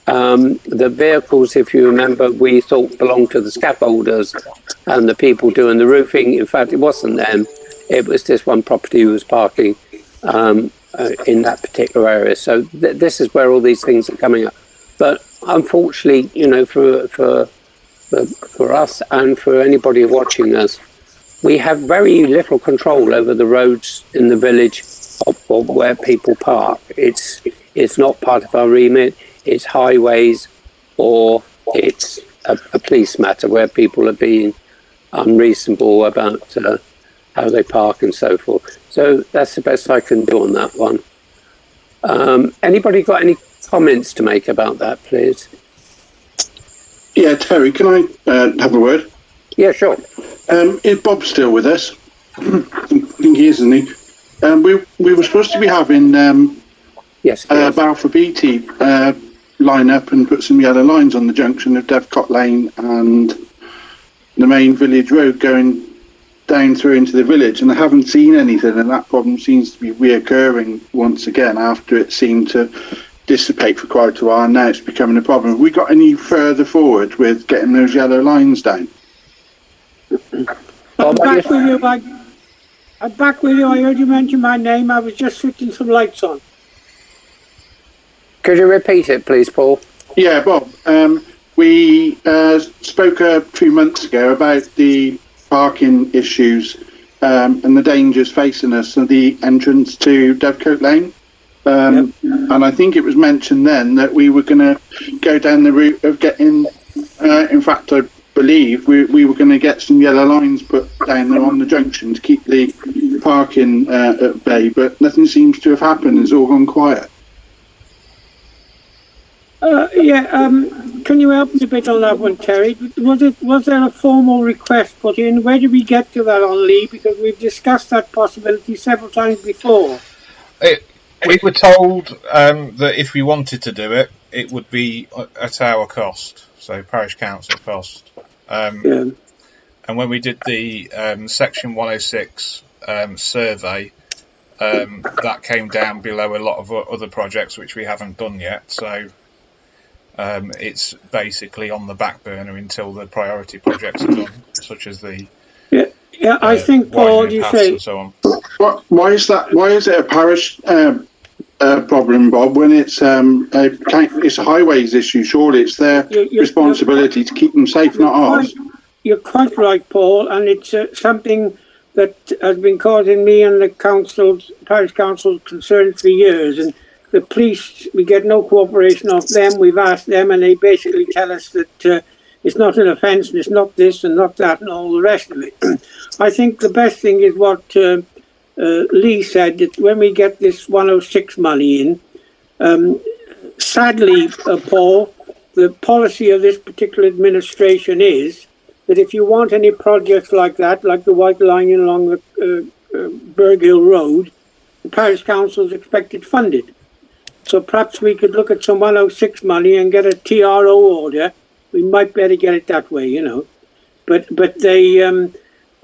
The vehicles, if you remember, we thought belonged to the scaffolders and the people doing the roofing. In fact, it wasn't them. It was this one property who was parking in that particular area. So this is where all these things are coming up. But unfortunately, you know, for us and for anybody watching us, we have very little control over the roads in the village of where people park. It's not part of our remit. It's highways, or it's a police matter where people are being unreasonable about how they park and so forth. So that's the best I can do on that one. Anybody got any comments to make about that, please? Yeah, Terry, can I have a word? Yeah, sure. Is Bob still with us? I think he is, isn't he? We were supposed to be having Balfour Beatty line up and put some yellow lines on the junction of Devcott Lane and the main village road going down through into the village, and I haven't seen anything, and that problem seems to be reoccurring once again after it seemed to dissipate for quite a while, and now it's becoming a problem. Have we got any further forward with getting those yellow lines down? I'm back with you. I'm back with you. I heard you mention my name. I was just switching some lights on. Could you repeat it, please, Paul? Yeah, Bob. We spoke a few months ago about the parking issues and the dangers facing us at the entrance to Devcote Lane. And I think it was mentioned then that we were going to go down the route of getting, in fact, I believe we were going to get some yellow lines put down there on the junction to keep the parking at bay, but nothing seems to have happened. It's all gone quiet. Can you help me a bit on that one, Terry? Was there a formal request put in? Where did we get to that on Lee? Because we've discussed that possibility several times before. We were told that if we wanted to do it, it would be at our cost, so Parish Council cost. And when we did the Section 106 survey, that came down below a lot of other projects which we haven't done yet. So it's basically on the back burner until the priority projects are done, such as the I think, Paul, you say. And so on. Why is that? Why is it a parish problem, Bob? When it's a highways issue, surely it's their responsibility to keep them safe, not ours. You're quite right, Paul, and it's something that has been causing me and the parish council concern for years. And the police, we get no cooperation off them. We've asked them, and they basically tell us that it's not an offence, and it's not this and not that, and all the rest of it. I think the best thing is what Lee said, that when we get this 106 money in, sadly, Paul, the policy of this particular administration is that if you want any projects like that, like the White Line along the Burg Hill Road, the Parish Council is expected funded. So perhaps we could look at some 106 money and get a TRO order. We might better get it that way, you know. But they,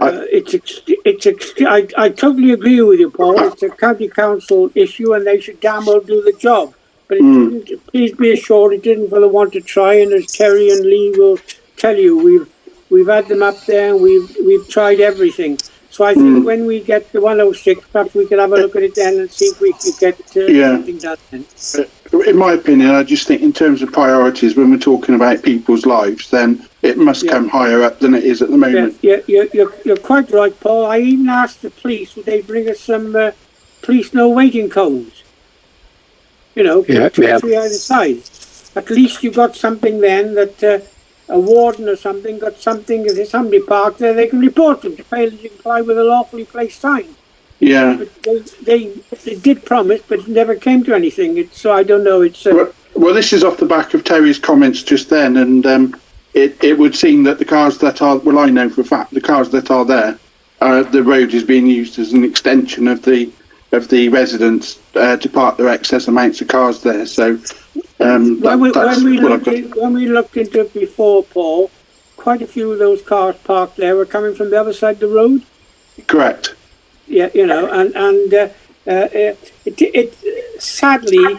I totally agree with you, Paul. It's a county council issue, and they should damn well do the job. But it didn't, please be assured, it didn't for the want to try. And as Terry and Lee will tell you, we've had them up there, and we've tried everything. So I think when we get the 106, perhaps we could have a look at it then and see if we can get something done then. In my opinion, I just think in terms of priorities, when we're talking about people's lives, then it must come higher up than it is at the moment. You're quite right, Paul. I even asked the police, would they bring us some police no waiting cones? You know, three either side. At least you got something then that a warden or something got something. If there's somebody parked there, they can report them to fail to comply with a lawfully placed sign. Yeah. But they did promise, but it never came to anything. So I don't know. It's well, this is off the back of Terry's comments just then, and it would seem that the cars that are, well, I know for a fact, the cars that are there, the road is being used as an extension of the of the residents to park their excess amounts of cars there. So when we looked into it before, Paul, quite a few of those cars parked there were coming from the other side of the road. Correct. Yeah, you know, and it sadly,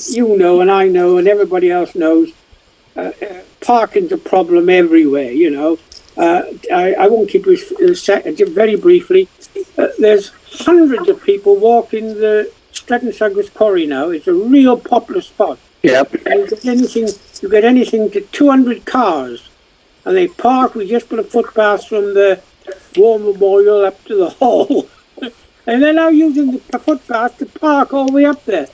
you know, and I know, and everybody else knows, parking's a problem everywhere. You know, I won't keep it very briefly. There's hundreds of people walking the Stretton Douglas Quarry now. It's a real popular spot. Yep. And you get anything to 200 cars, and they park. We just put a footpath from the War Memorial up to the hall, and they're now using the footpath to park all the way up there.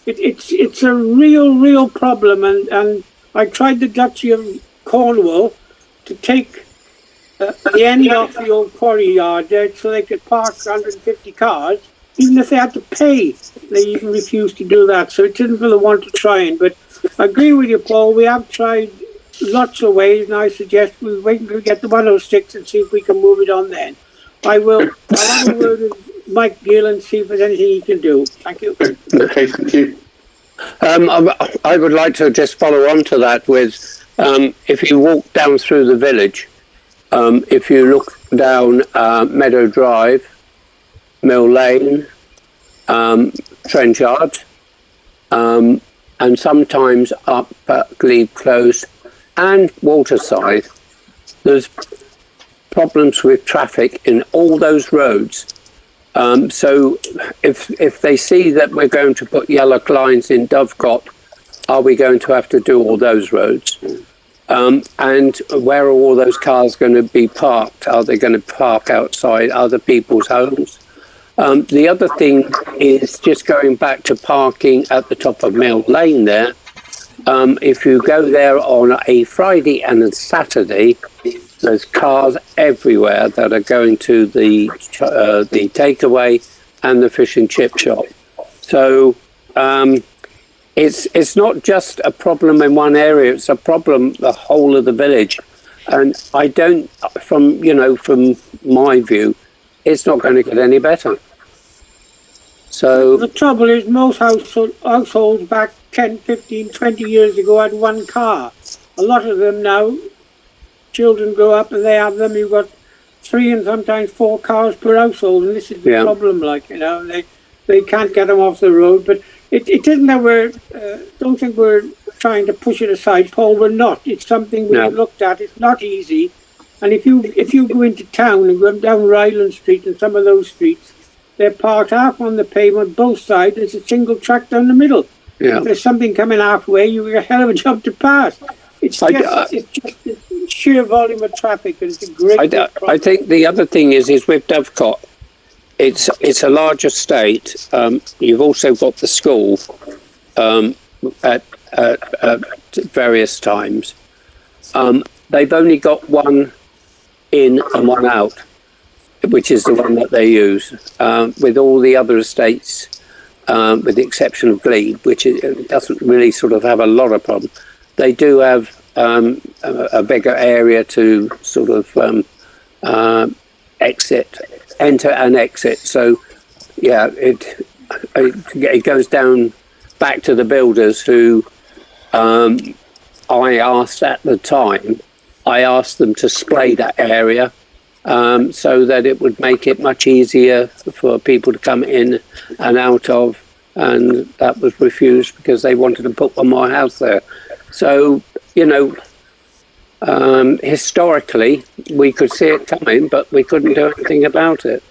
It's a real problem, and I tried the Duchy of Cornwall to take the end off the old quarry yard there so they could park 150 cars, even if they had to pay. They even refused to do that, so it didn't really want to try it. But I agree with you, Paul. We have tried lots of ways, and I suggest we wait until we get the 106 and see if we can move it on then. I'll have a word with Mike Gill and see if there's anything he can do. Thank you. Okay, thank you. I would like to just follow on to that with, if you walk down through the village, if you look down Meadow Drive, Mill Lane, Trenchard, and sometimes up Glebe Close and Waterside, there's problems with traffic in all those roads. So if they see that we're going to put yellow lines in Dovecot, are we going to have to do all those roads? And where are all those cars going to be parked? Are they going to park outside other people's homes? The other thing is just going back to parking at the top of Mill Lane there. If you go there on a Friday and a Saturday, there's cars everywhere that are going to the takeaway and the fish and chip shop. So it's not just a problem in one area; it's a problem the whole of the village. And I don't, from my view, it's not going to get any better. So the trouble is, most households back 10, 15, 20 years ago had one car. A lot of them now, children grow up and they have them. You've got 3 and sometimes 4 cars per household, and this is the problem. Like, you know, they can't get them off the road. But it isn't that we're don't think we're trying to push it aside, Paul. We're not. It's something we've looked at. It's not easy. And if you go into town and go down Ryland Street and some of those streets, they're parked half on the pavement, both sides. There's a single track down the middle. Yeah. If there's something coming halfway, you've got a hell of a job to pass. It's just the sheer volume of traffic, and it's a great problem. I think the other thing is with Dovecot, it's a large estate. You've also got the school at various times. They've only got one in and one out, which is the one that they use. With all the other estates, with the exception of Glebe, which doesn't really sort of have a lot of problem, they do have a bigger area to sort of enter and exit. So, yeah, it goes down back to the builders who I asked at the time. I asked them to spray that area so that it would make it much easier for people to come in and out of, and that was refused because they wanted to put one more house there. So, historically, we could see it coming, but we couldn't do anything about it.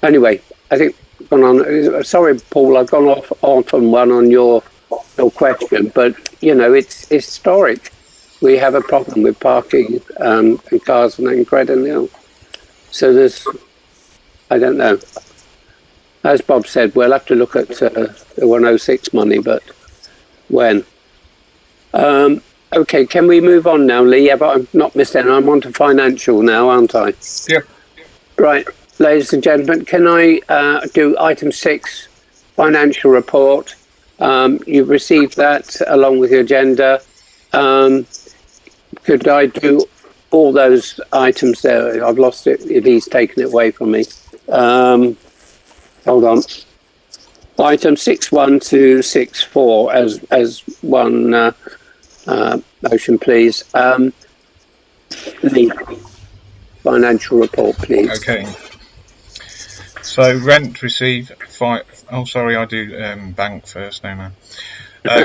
Anyway, I think, sorry, Paul, I've gone off on one on your question, but, it's historic. We have a problem with parking and cars in Credden Hill. So I don't know. As Bob said, we'll have to look at the 106 money, but when? Okay, can we move on now, Lee? Yeah, but I've not missed any. I'm on to financial now, aren't I? Yeah. Right, ladies and gentlemen, can I do item 6, financial report? You've received that along with your agenda. Could I do all those items there? I've lost it. He's taken it away from me. hold on. Item 61264 as one motion, please. The financial report, please. Okay. So rent received oh, sorry, I do bank first, don't I?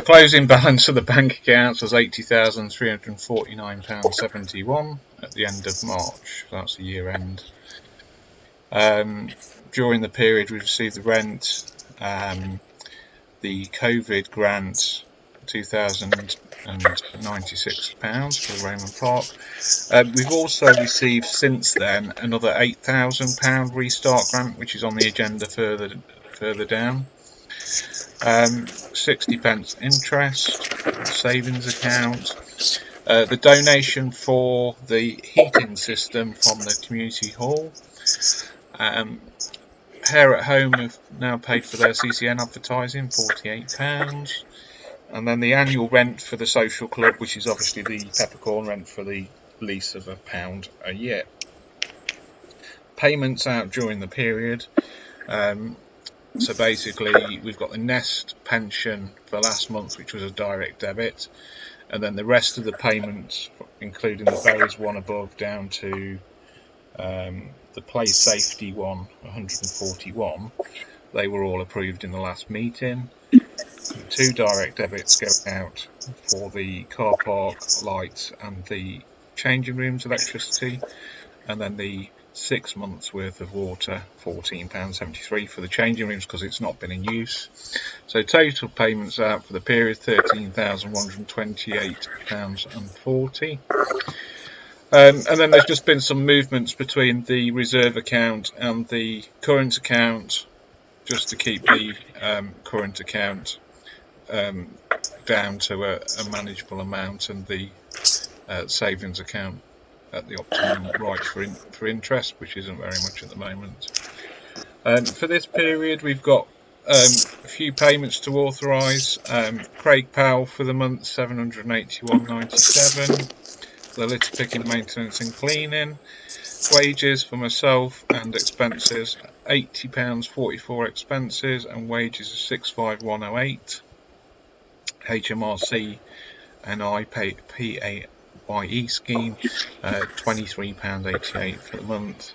Closing balance of the bank accounts was £80,349.71 at the end of March. So that's the year end. During the period, we received the rent, the COVID grant, £2,096 for Raymond Park. We've also received since then another £8,000 restart grant, which is on the agenda further down. 60p interest, savings account. The donation for the heating system from the community hall. Hair at Home have now paid for their CCN advertising, £48. And then the annual rent for the social club, which is obviously the peppercorn rent for the lease of £1 a year. Payments out during the period. So basically, we've got the Nest pension for last month, which was a direct debit. And then the rest of the payments, including the various one above down to the play safety one, 141, they were all approved in the last meeting. 2 direct debits go out for the car park lights and the changing rooms electricity, and then the 6 months worth of water, £14.73 for the changing rooms because it's not been in use. So total payments out for the period £13,128.40. And then there's just been some movements between the reserve account and the current account, just to keep the current account down to a manageable amount, and the savings account at the optimum rate for interest, which isn't very much at the moment. For this period, we've got a few payments to authorise. Craig Powell for the month, £781.97. The litter picking, maintenance and cleaning. Wages for myself and expenses, £80.44 expenses, and wages of £651.08. HMRC and I pay PAYE scheme, £23.88 for the month.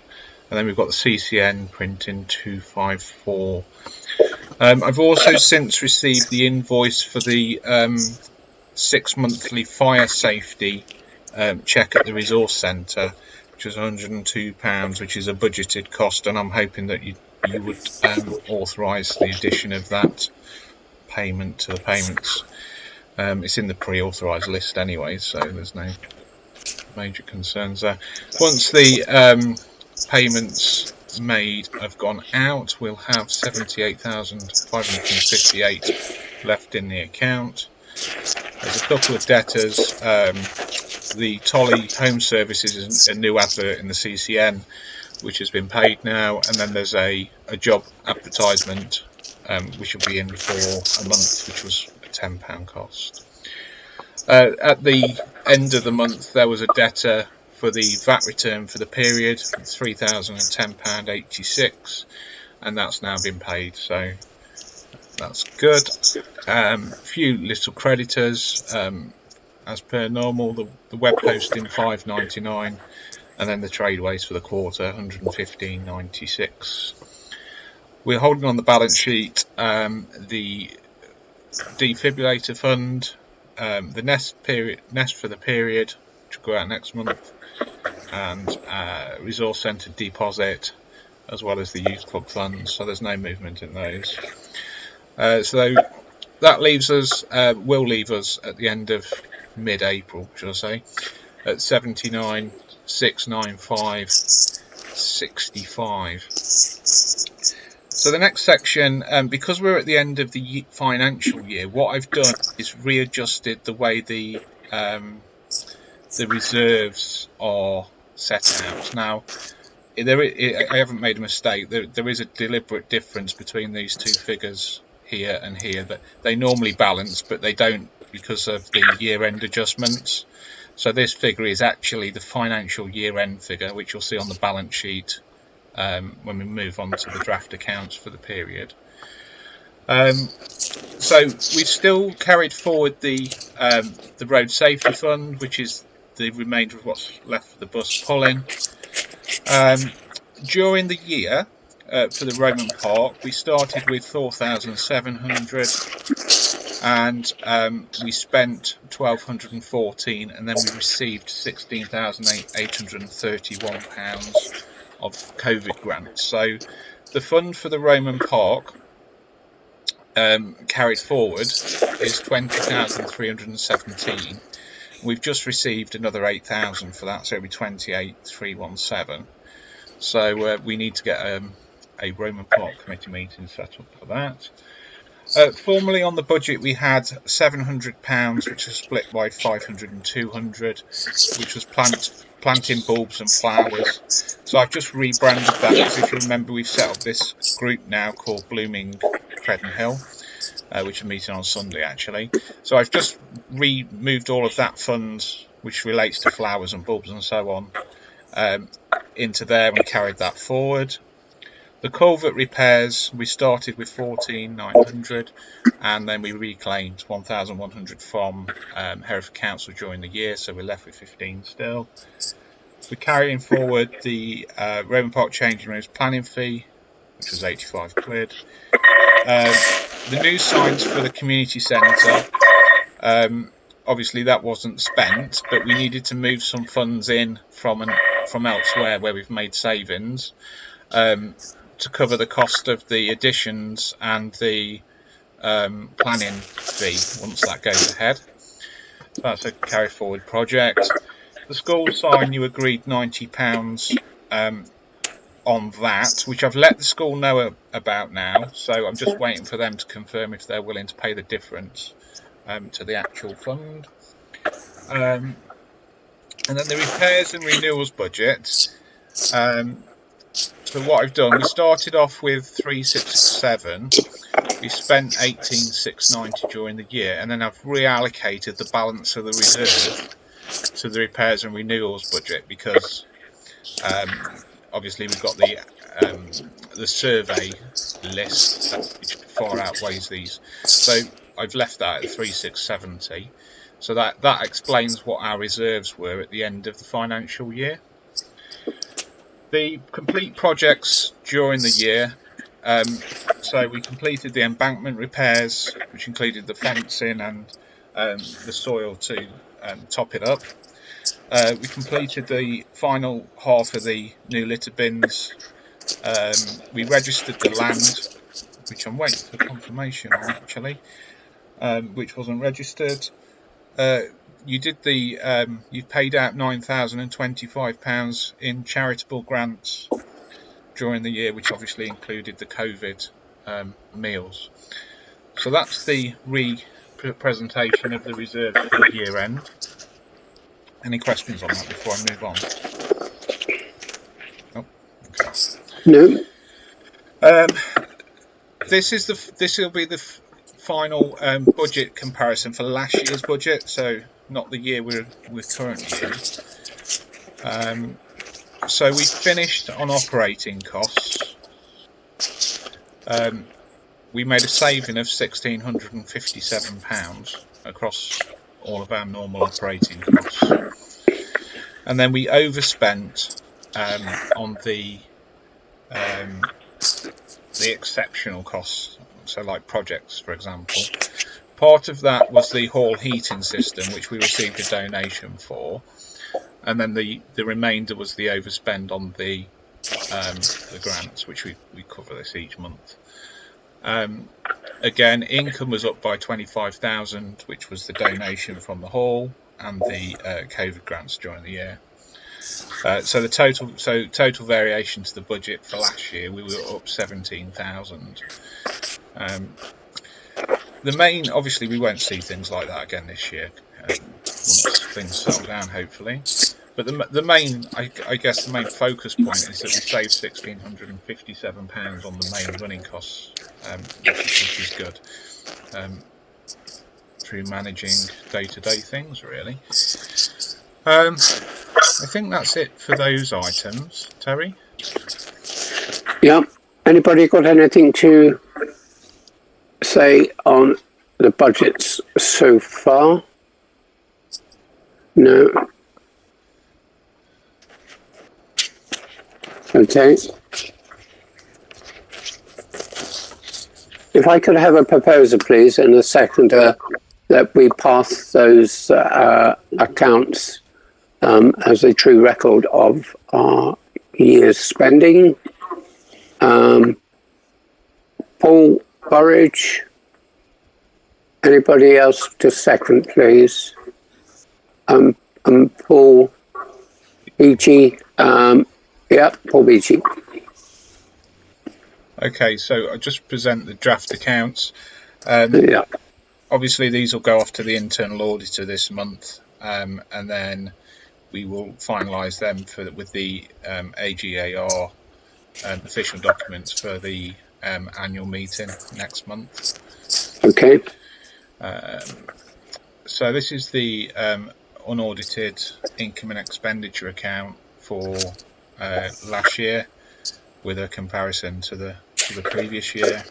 And then we've got the CCN printing 254. I've also since received the invoice for the 6 monthly fire safety check at the resource centre, which was £102, which is a budgeted cost, and I'm hoping that you would authorise the addition of that payment to the payments. It's in the pre-authorised list anyway, so there's no major concerns there. Once the payments made have gone out, we'll have £78,558 left in the account. There's a couple of debtors. The Tolly Home Services is a new advert in the CCN, which has been paid now, and then there's a job advertisement which will be in for a month, which was a £10 cost. At the end of the month, there was a debtor for the VAT return for the period, £3,010.86, and that's now been paid, so that's good. A few little creditors, as per normal, the web hosting £5.99, and then the tradeways for the quarter £115.96. We're holding on the balance sheet the defibrillator fund, the nest for the period, which will go out next month, and resource centre deposit, as well as the youth club funds. So there's no movement in those. So that leaves us, will leave us at the end of mid-April, should I say, at 79,695.65. So the next section, because we're at the end of the financial year, what I've done is readjusted the way the reserves are set out. Now, I haven't made a mistake. There is a deliberate difference between these two figures here and here. That they normally balance, but they don't because of the year-end adjustments. So this figure is actually the financial year-end figure, which you'll see on the balance sheet when we move on to the draft accounts for the period. So we've still carried forward the road safety fund, which is the remainder of what's left for the bus pulling. During the year, for the Roman Park, we started with 4,700, and we spent 1,214, and then we received £16,831 of COVID grants. So the fund for the Roman Park carried forward is 20,317. We've just received another 8,000 for that, so it'll be 28,317. So we need to get a Roman Park committee meeting set up for that. Formally on the budget we had £700, which was split by 500 and 200, which was planting bulbs and flowers. So I've just rebranded that, because if you remember, we've set up this group now called Blooming Credenhill, which are meeting on Sunday actually. So I've just removed all of that fund, which relates to flowers and bulbs and so on, into there, and carried that forward. The culvert repairs, we started with 14,900, and then we reclaimed 1,100 from Hereford Council during the year, so we're left with 15 still. We're carrying forward the Roman Park changing rooms planning fee, which was 85 quid. The new signs for the community centre, obviously that wasn't spent, but we needed to move some funds in from elsewhere where we've made savings, to cover the cost of the additions and the planning fee once that goes ahead. So that's a carry forward project. The school sign, you agreed £90 on that, which I've let the school know about now, so I'm just waiting for them to confirm if they're willing to pay the difference to the actual fund. And then the repairs and renewals budget. So what I've done, we started off with 367, we spent 18,690 during the year, and then I've reallocated the balance of the reserve to the repairs and renewals budget, because obviously we've got the survey list which far outweighs these, so I've left that at 3,670. So that explains what our reserves were at the end of the financial year. The complete projects during the year, so we completed the embankment repairs, which included the fencing and the soil to top it up. We completed the final half of the new litter bins. We registered the land, which I'm waiting for confirmation on actually, which wasn't registered. You did you've paid out £9,025 in charitable grants during the year, which obviously included the COVID meals. So that's the presentation of the reserve for the year end. Any questions on that before I move on? Oh, okay. No. This will be the final budget comparison for last year's budget, so not the year we're currently in. So we finished on operating costs. We made a saving of £1,657 across all of our normal operating costs, and then we overspent on the exceptional costs, so like projects, for example. Part of that was the hall heating system, which we received a donation for, and then the remainder was the overspend on the grants, which we cover this each month. Again, income was up by 25,000, which was the donation from the hall and the COVID grants during the year. So the total variation to the budget for last year, we were up 17,000. The main, obviously, we won't see things like that again this year once things settle down, hopefully. But the main, I guess, the main focus point is that we saved £1,657 on the main running costs, which is good, through managing day-to-day things, really. I think that's it for those items, Terry. Yeah. Anybody got anything to say on the budgets so far? No. Okay. If I could have a proposer, please, and a seconder, that we pass those accounts as a true record of our year's spending. Paul Burridge. Anybody else to second, please? Paul Beachy. Yeah, Paul Beachy. Okay, so I just present the draft accounts. Yeah. Obviously, these will go off to the internal auditor this month, and then we will finalise them with the AGAR official documents for the annual meeting next month. Okay. So this is the unaudited income and expenditure account for last year, with a comparison to the previous year.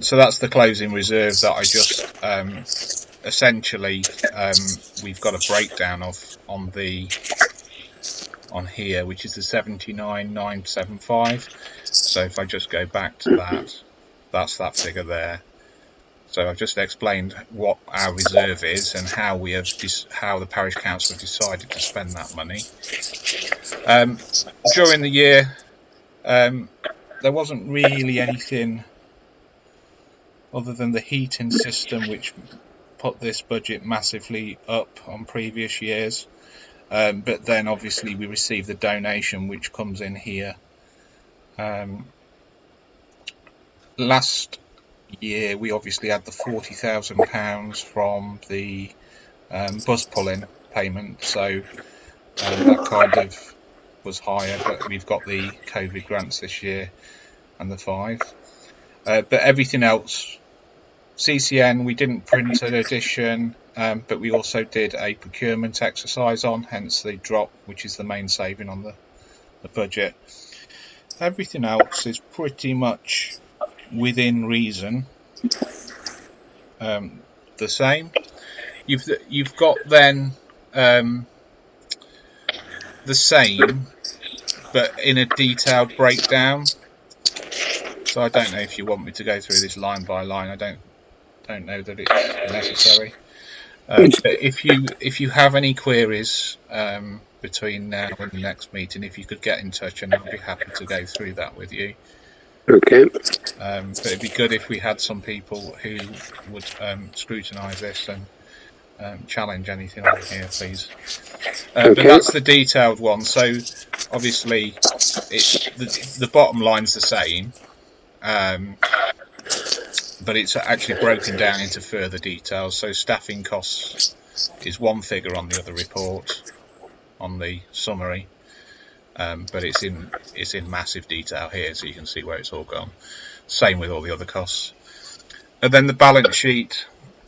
So that's the closing reserve that I just essentially we've got a breakdown of on here, which is the 79,975. So if I just go back to that, that's that figure there. So I've just explained what our reserve is and how we have how the parish council have decided to spend that money. During the year, there wasn't really anything other than the heating system, which put this budget massively up on previous years. But then obviously we received the donation, which comes in here. Last year we obviously had the £40,000 from the bus pulling payment, so that kind of was higher, but we've got the COVID grants this year and the 5. But everything else, CCN, we didn't print an edition, but we also did a procurement exercise on, hence the drop, which is the main saving on the budget. Everything else is pretty much within reason. The same. You've got then the same, but in a detailed breakdown. So I don't know if you want me to go through this line by line. I don't know that it's necessary. But if you have any queries between now and the next meeting, if you could get in touch, and I'll be happy to go through that with you. Okay. But it'd be good if we had some people who would scrutinise this and challenge anything on here, please. But that's the detailed one. So obviously, the bottom line's the same, but it's actually broken down into further details. So staffing costs is one figure on the other report, on the summary. But it's in massive detail here, so you can see where it's all gone. Same with all the other costs. And then the balance sheet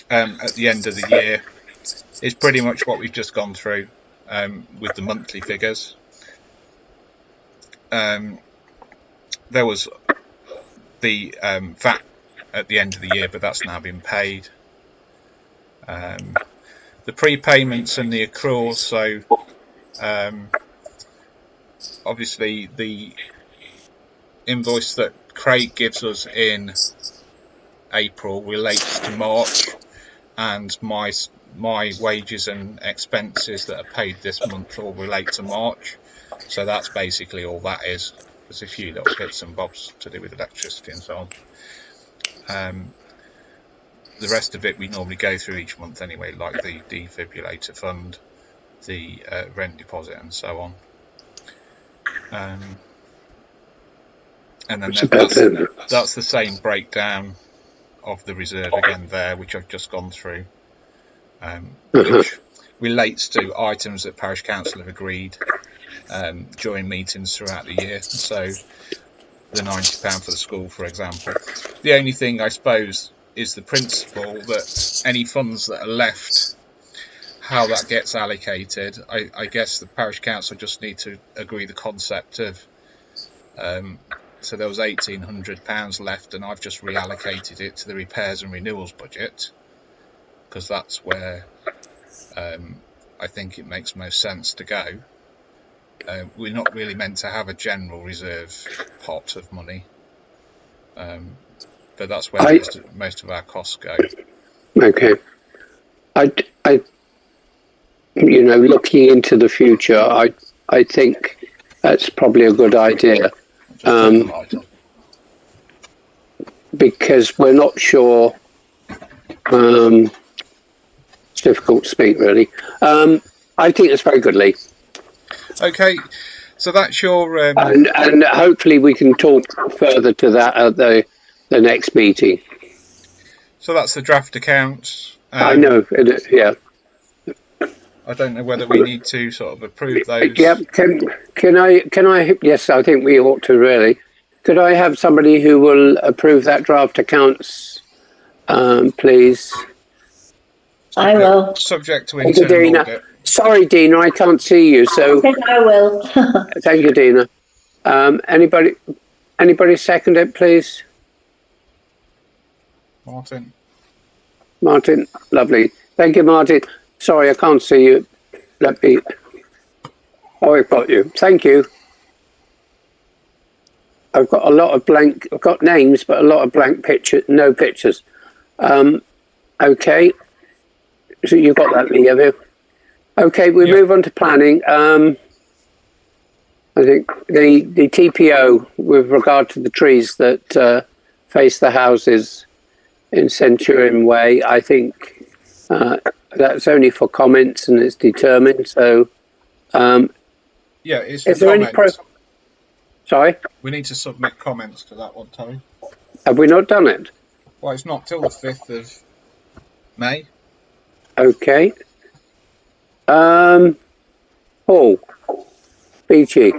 at the end of the year is pretty much what we've just gone through with the monthly figures. There was the VAT at the end of the year, but that's now been paid. The prepayments and the accruals, so obviously the invoice that Craig gives us in April relates to March, and my wages and expenses that are paid this month all relate to March. So that's basically all that is. There's a few little bits and bobs to do with electricity and so on. The rest of it we normally go through each month anyway, like the defibrillator fund, the rent deposit and so on. And then that's the same breakdown of the reserve again there, which I've just gone through, which relates to items that Parish Council have agreed during meetings throughout the year. So the £90 for the school, for example. The only thing I suppose is the principle that any funds that are left, how that gets allocated, I guess the Parish Council just need to agree the concept of So there was £1,800 left, and I've just reallocated it to the repairs and renewals budget, because that's where I think it makes most sense to go. We're not really meant to have a general reserve pot of money, but that's where most of our costs go. Okay. I looking into the future, I think that's probably a good idea. Because we're not sure. It's difficult to speak, really. I think it's very good, Lee. Okay, so that's your... And hopefully we can talk further to that at the next meeting. So that's the draft accounts. I know, yeah. I don't know whether we need to sort of approve those. Yeah, can I? Yes, I think we ought to, really. Could I have somebody who will approve that draft accounts, please? I will. Subject to internal audit. Sorry, Dina, I can't see you, so... I will. Thank you, Dina. Anybody second it, please? Martin, lovely. Thank you, Martin. Sorry, I can't see you. Let me... Oh, I've got you. Thank you. I've got a lot of blank... I've got names, but a lot of blank pictures, no pictures. Okay. So you've got that, Lee, have you? Okay, we move on to planning. I think the TPO with regard to the trees that face the houses in Centurion Way, I think that's only for comments and it's determined. So, it's is there any Sorry? We need to submit comments to that one, Terry. Have we not done it? Well, it's not till the 5th of May. Okay. Paul, Beachy,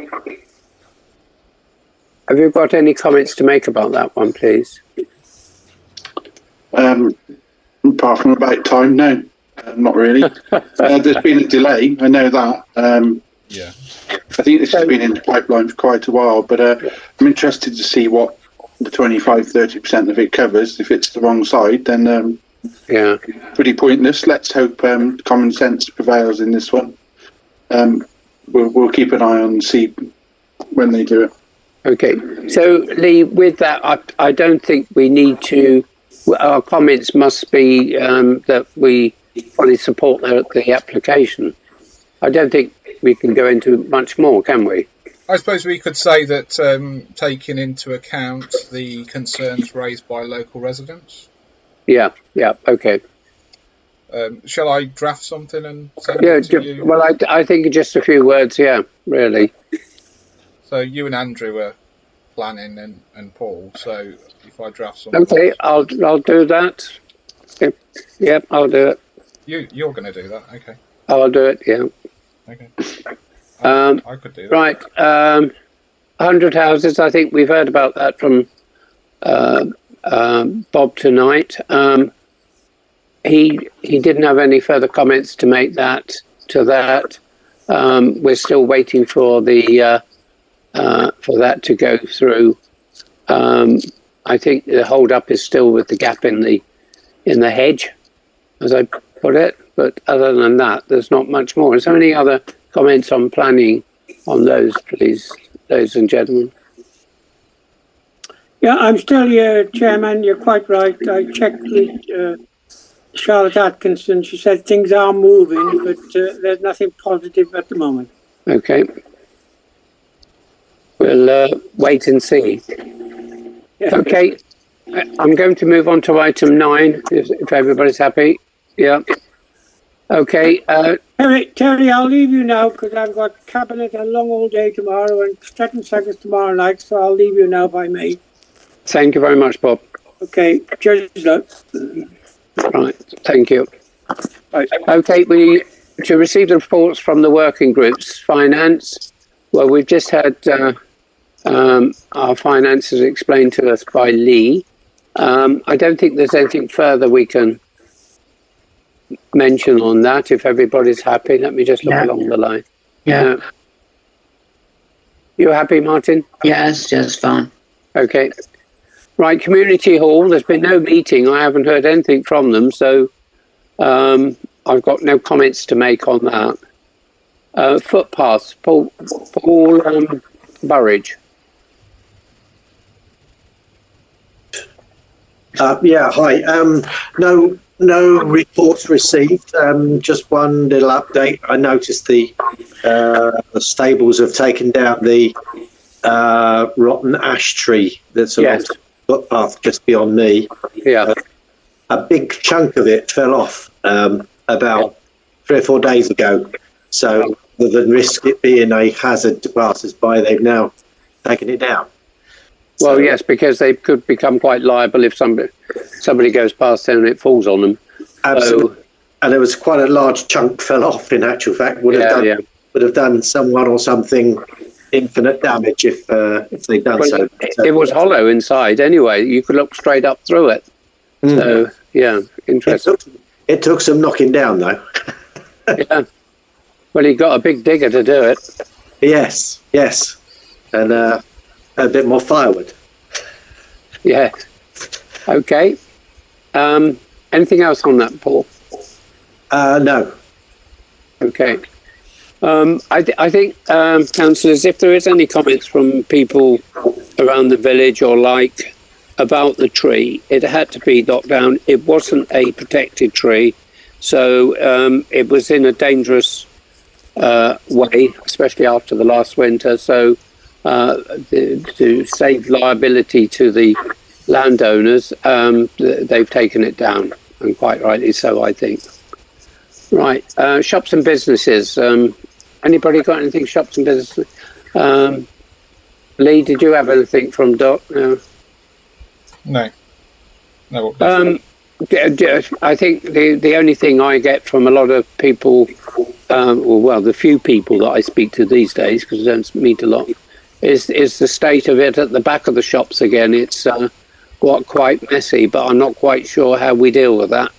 have you got any comments to make about that one, please? Apart from about time, no, not really. There's been a delay, I know that. I think this has been in the pipeline for quite a while, but I'm interested to see what the 25-30% of it covers. If it's the wrong side, then pretty pointless. Let's hope common sense prevails in this one. We'll keep an eye on and see when they do it. Okay, so Lee, with that, I don't think we need to. Our comments must be that we fully support the application. I don't think we can go into much more, can we? I suppose we could say that taking into account the concerns raised by local residents. Yeah, okay. Shall I draft something and send it to you? Well, I think just a few words, really. So you and Andrew are planning and Paul, so if I draft something... Okay, I'll do that. Yep, I'll do it. You're going to do that, okay. I'll do it, yeah. Okay. I could do that. Right, 100 houses, I think we've heard about that from Bob tonight. He didn't have any further comments to make to that. We're still waiting for the for that to go through. I think the hold up is still with the gap in the hedge, as I put it. But other than that, there's not much more. Is there any other comments on planning on those, please, ladies and gentlemen? Yeah, I'm still here, Chairman. You're quite right. I checked with Charlotte Atkinson. She said things are moving, but there's nothing positive at the moment. Okay. We'll wait and see. Yeah. Okay. I'm going to move on to item 9, if everybody's happy. Yeah. Okay. Terry, I'll leave you now because I've got cabinet a long all day tomorrow and Stratton Circus tomorrow night, so I'll leave you now by me. Thank you very much, Bob. Okay. Cheers. Right. Thank you. Right. Okay. To receive the reports from the working groups, finance. Well, we've just had our finances explained to us by Lee. I don't think there's anything further we can mention on that. If everybody's happy, let me just look along the line. You happy, Martin? Yes, just fine. Okay. Right, Community Hall, there's been no meeting. I haven't heard anything from them, so I've got no comments to make on that. Footpaths, Paul Burridge. Yeah, hi. No reports received. Just one little update. I noticed the stables have taken down the rotten ash tree that's along the footpath just beyond me. Yeah. A big chunk of it fell off about 3 or 4 days ago. So rather than risk it being a hazard to passers-by, they've now taken it down. Well, yes, because they could become quite liable if somebody goes past there and it falls on them. Absolutely. So, and there was quite a large chunk fell off, in actual fact. Would have done someone or something infinite damage if they'd done so. It was hollow inside anyway. You could look straight up through it. So, yeah, interesting. It took some knocking down, though. Yeah. Well, he got a big digger to do it. Yes. And a bit more firewood. Yeah. Okay. Anything else on that, Paul? No. Okay. I think, councillors, if there is any comments from people around the village or about the tree, it had to be knocked down. It wasn't a protected tree, so it was in a dangerous way, especially after the last winter. So to save liability to the landowners, they've taken it down, and quite rightly so, I think. Right, shops and businesses. Anybody got anything, shops and businesses? Lee, did you have anything from Doc? No. I think the only thing I get from a lot of people, the few people that I speak to these days, because I don't meet a lot, is the state of it at the back of the shops again. It's quite messy, but I'm not quite sure how we deal with that.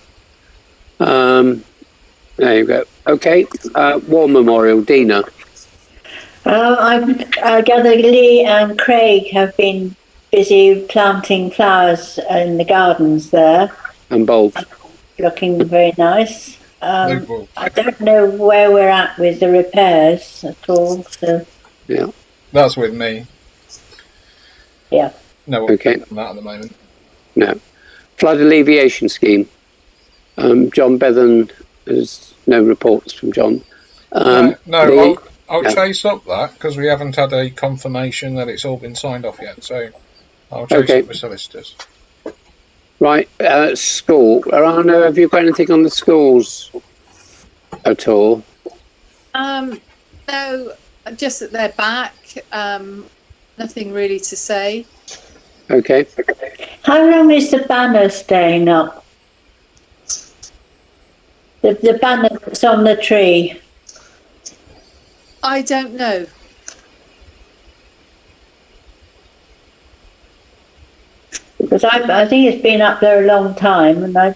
There you go. Okay, War Memorial, Dina. I gather Lee and Craig have been busy planting flowers in the gardens there. And bulbs. Looking very nice. I don't know where we're at with the repairs at all. So. Yeah. That's with me. Yeah. No, okay. On that at the moment. No. Flood alleviation scheme. John Bevan, there's no reports from John. I'll chase up that because we haven't had a confirmation that it's all been signed off yet. So I'll chase up with solicitors. Right, school. Arana, have you got anything on the schools at all? No, just that they're back. Nothing really to say. Okay. How long is the banner staying up? The banner that's on the tree. I don't know. Because I think it's been up there a long time, and I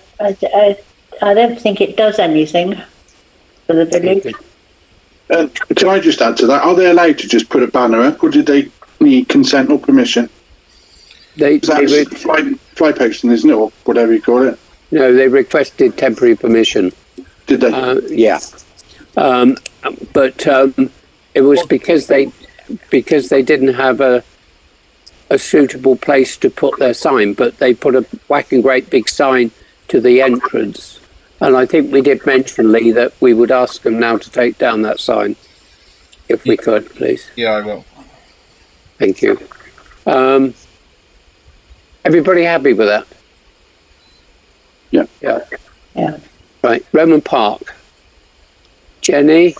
don't think it does anything for the village. Can I just add to that? Are they allowed to just put a banner up, or did they need consent or permission? That's fly posting, isn't it, or whatever you call it? No, they requested temporary permission. Did they? Yeah. But it was because they didn't have a suitable place to put their sign, but they put a whacking great big sign to the entrance. And I think we did mention, Lee, that we would ask them now to take down that sign, if we could, please. Yeah, I will. Thank you. Everybody happy with that? Yeah. Yeah. Right, Roman Park. Jenny?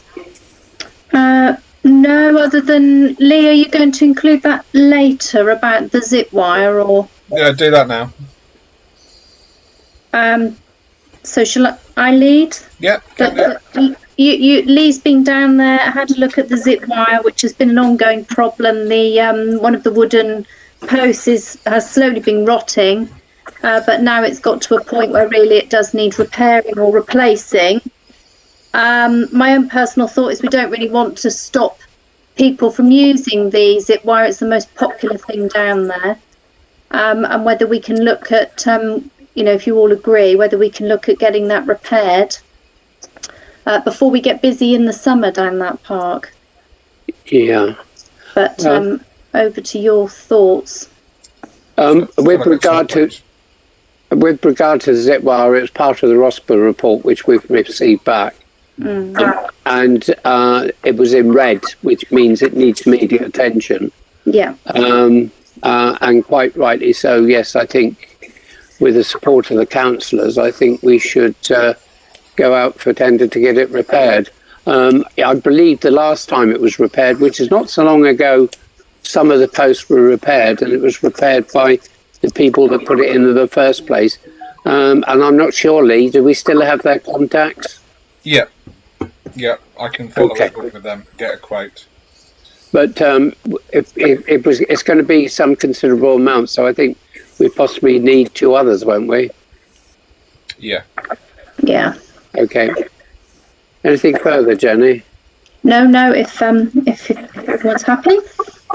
No, other than, Lee, are you going to include that later about the zip wire, or? Yeah, do that now. So shall I lead? Yeah. Lee's been down there, had a look at the zip wire, which has been an ongoing problem. The one of the wooden posts has slowly been rotting, but now it's got to a point where really it does need repairing or replacing. My own personal thought is we don't really want to stop people from using the zip wire. It's the most popular thing down there. And whether we can look at, if you all agree, whether we can look at getting that repaired before we get busy in the summer down that park. Yeah. But over to your thoughts. With regard to the zip wire, it was part of the ROSPA report which we've received back. And it was in red, which means it needs immediate attention. Yeah. And quite rightly so. Yes, I think with the support of the councillors, I think we should go out for tender to get it repaired. I believe the last time it was repaired, which is not so long ago, some of the posts were repaired, and it was repaired by the people that put it in the first place. And I'm not sure, Lee, do we still have their contacts? Yeah, I can follow up with them, get a quote. But it's going to be some considerable amount, so I think we possibly need 2 others, won't we? Yeah. Yeah. Okay. Anything further, Jenny? No. If everyone's happy.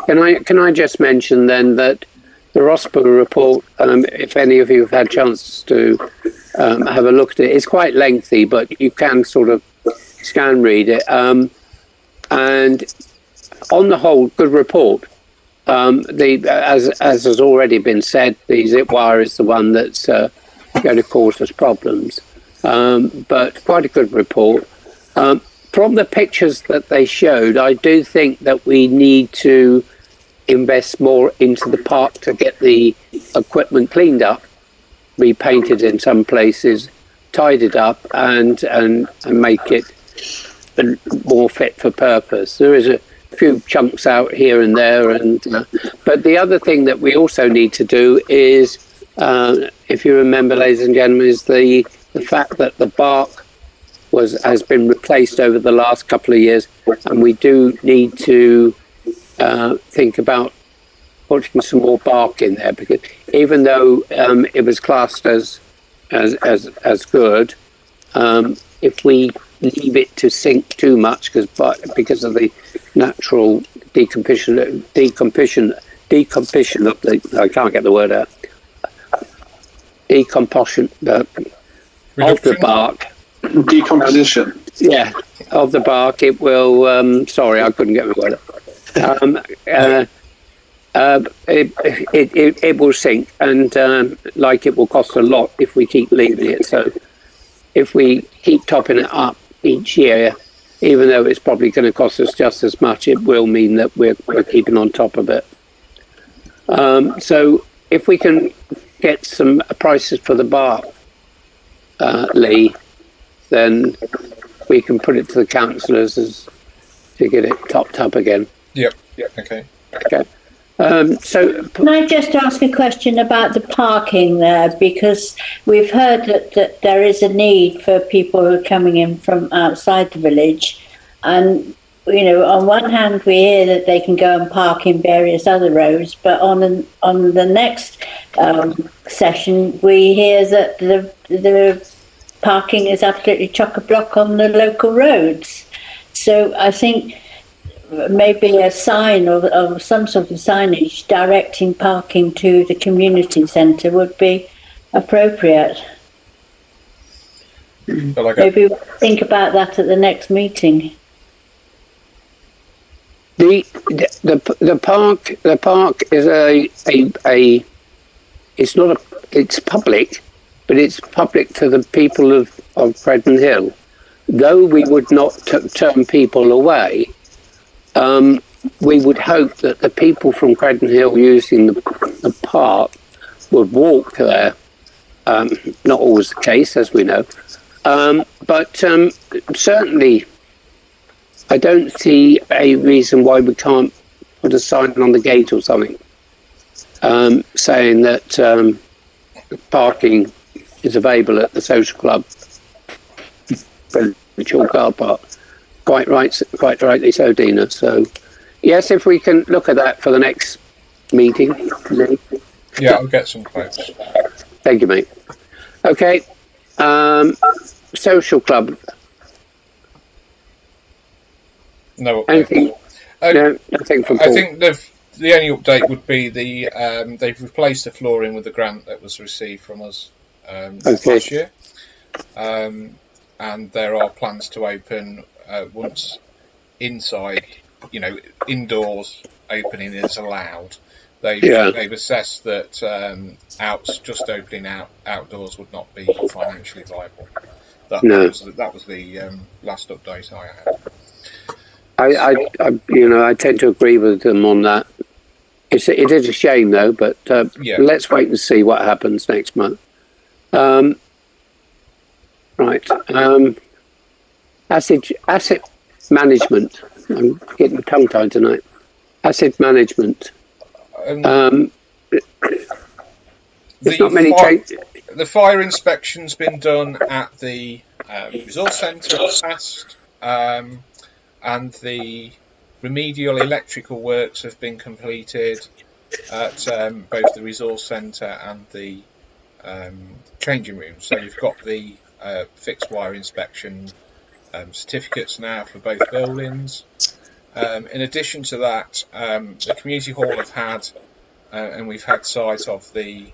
Can I just mention then that the ROSPA report, if any of you have had a chance to have a look at it, it's quite lengthy, but you can sort of scan read it. And on the whole, good report. As has already been said, the zip wire is the one that's going to cause us problems. But quite a good report. From the pictures that they showed, I do think that we need to invest more into the park to get the equipment cleaned up, repainted in some places, tidied up, and make it more fit for purpose. There is a few chunks out here and there, but the other thing that we also need to do is, if you remember, ladies and gentlemen, is the fact that the bark has been replaced over the last couple of years, and we do need to think about putting some more bark in there, because even though it was classed as good, if we leave it to sink too much because of the natural decomposition of the, I can't get the word out, decomposition of the bark. Decomposition. Yeah, of the bark, it will. Sorry, I couldn't get my word out. It will sink, and it will cost a lot if we keep leaving it. So, if we keep topping it up each year, even though it's probably going to cost us just as much, it will mean that we're keeping on top of it. So, if we can get some prices for the bark, Lee, then we can put it to the councillors to get it topped up again. Yep, okay. So, can I just ask a question about the parking there? Because we've heard that there is a need for people who are coming in from outside the village. And, on one hand, we hear that they can go and park in various other roads, but on the next session, we hear that the parking is absolutely chock-a-block on the local roads. So I think maybe a sign or some sort of signage directing parking to the community centre would be appropriate. Maybe we'll think about that at the next meeting. The park is it's public, but it's public to the people of Credden Hill. Though we would not turn people away, we would hope that the people from Credden Hill using the park would walk there. Not always the case, as we know. But certainly, I don't see a reason why we can't put a sign on the gate or something saying that parking is available at the social club village car park. Quite rightly so, Dina. So, yes, if we can look at that for the next meeting. Yeah, I'll get some quotes. Thank you, mate. Okay, social club. No. Anything? No, nothing from Paul. I think the only update would be they've replaced the flooring with the grant that was received from us last year, and there are plans to open once inside, indoors opening is allowed. They've assessed that just opening outdoors would not be financially viable. That was the last update I had. I tend to agree with them on that. It is a shame though, but let's wait and see what happens next month. Right. Asset management. I'm getting tongue-tied tonight. Asset management. There's not many changes. The fire inspection's been done at the resource centre past, and the remedial electrical works have been completed at both the resource centre and the changing rooms. So you've got the fixed wire inspection certificates now for both buildings. In addition to that, the community hall have had, and we've had sight of the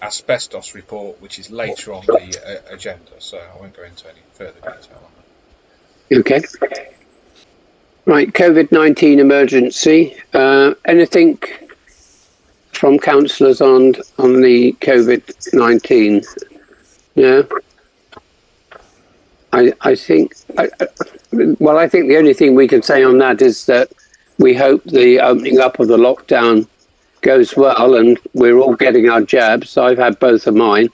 asbestos report, which is later on the agenda, so I won't go into any further detail on that. Okay. Right, COVID-19 emergency. Anything from councillors on the COVID-19? No? I think the only thing we can say on that is that we hope the opening up of the lockdown goes well and we're all getting our jabs. I've had both of mine.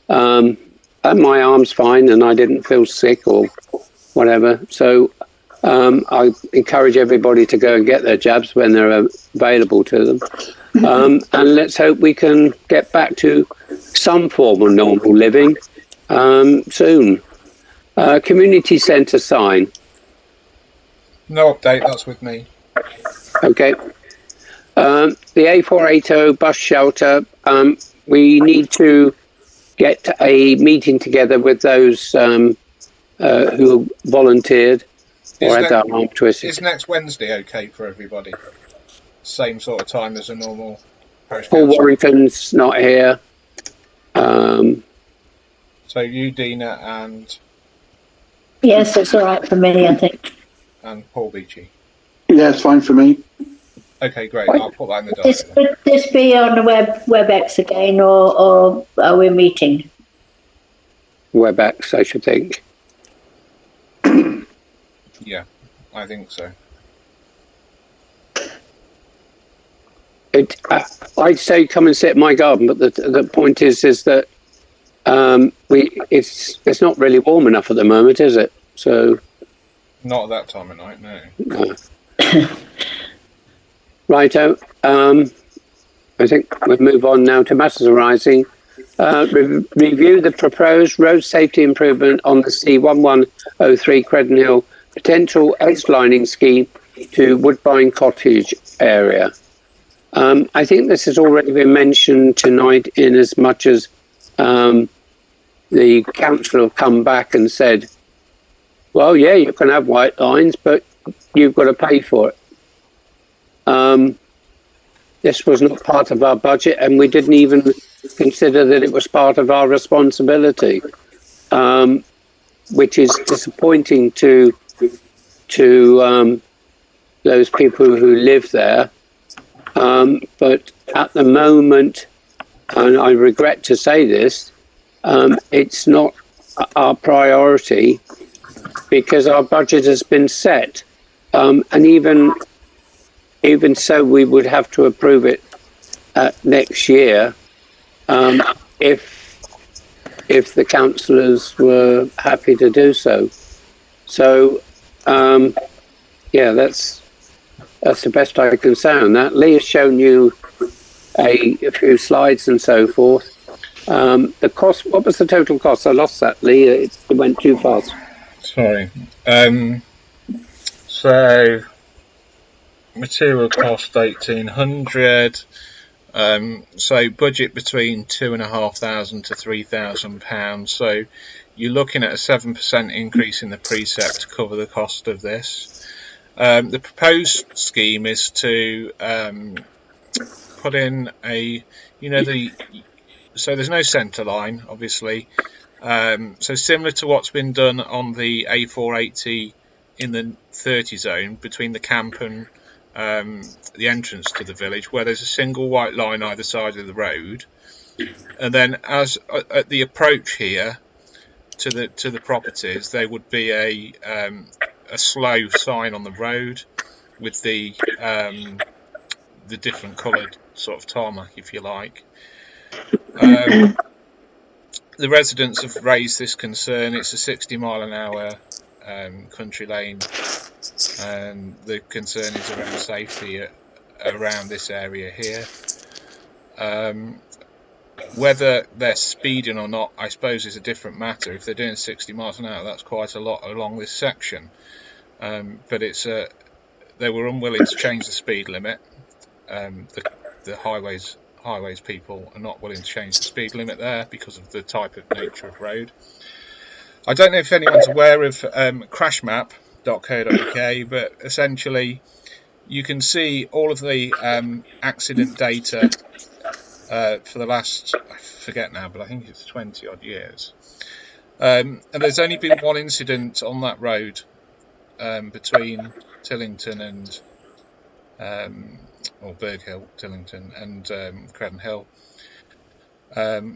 And my arm's fine and I didn't feel sick or whatever. So I encourage everybody to go and get their jabs when they're available to them. And let's hope we can get back to some form of normal living soon. Community centre sign. No update, that's with me. Okay. The A480 bus shelter, we need to get a meeting together with those who volunteered or had their arm twisted. Is next Wednesday okay for everybody? Same sort of time as a normal parish Paul council. Warrington's not here. So you, Dina, and... Yes, it's all right for me, I think. And Paul Beachy. Yeah, it's fine for me. Okay, great. I'll put that in the diary. Would this be on the WebEx again, or are we meeting? WebEx, I should think. Yeah, I think so. I'd say come and sit in my garden, but the point is that it's not really warm enough at the moment, is it? So not at that time of night, no. Righto. I think we'll move on now to matters arising. Review the proposed road safety improvement on the C1103 Credden Hill potential edge-lining scheme to Woodbine Cottage area. I think this has already been mentioned tonight in as much as the council have come back and said, well, yeah, you can have white lines, but you've got to pay for it. This was not part of our budget, and we didn't even consider that it was part of our responsibility, which is disappointing to those people who live there. But at the moment, and I regret to say this, it's not our priority because our budget has been set, and even so, we would have to approve it next year if the councillors were happy to do so. So, yeah, that's the best I can say on that. Lee has shown you a few slides and so forth. The cost, what was the total cost? I lost that, Lee. It went too fast. Sorry. So material cost 1,800. So budget between £2,500 to £3,000. So you're looking at a 7% increase in the precept to cover the cost of this. The proposed scheme is to put in so there's no centre line, obviously. So similar to what's been done on the A480 in the 30 zone between the camp and the entrance to the village, where there's a single white line either side of the road, and then as at the approach here to the properties, there would be a slow sign on the road with the different coloured sort of tarmac, if you like. The residents have raised this concern. It's a 60-mile-an-hour country lane, and the concern is around safety around this area here. Whether they're speeding or not, I suppose, is a different matter. If they're doing 60 miles an hour, that's quite a lot along this section. But they were unwilling to change the speed limit. The highways people are not willing to change the speed limit there because of the type of nature of road. I don't know if anyone's aware of crashmap.co.uk, but essentially you can see all of the accident data for the last, I forget now, but I think it's 20 odd years. And there's only been one incident on that road between Tillington and or Berg Hill, Tillington and Credden Hill,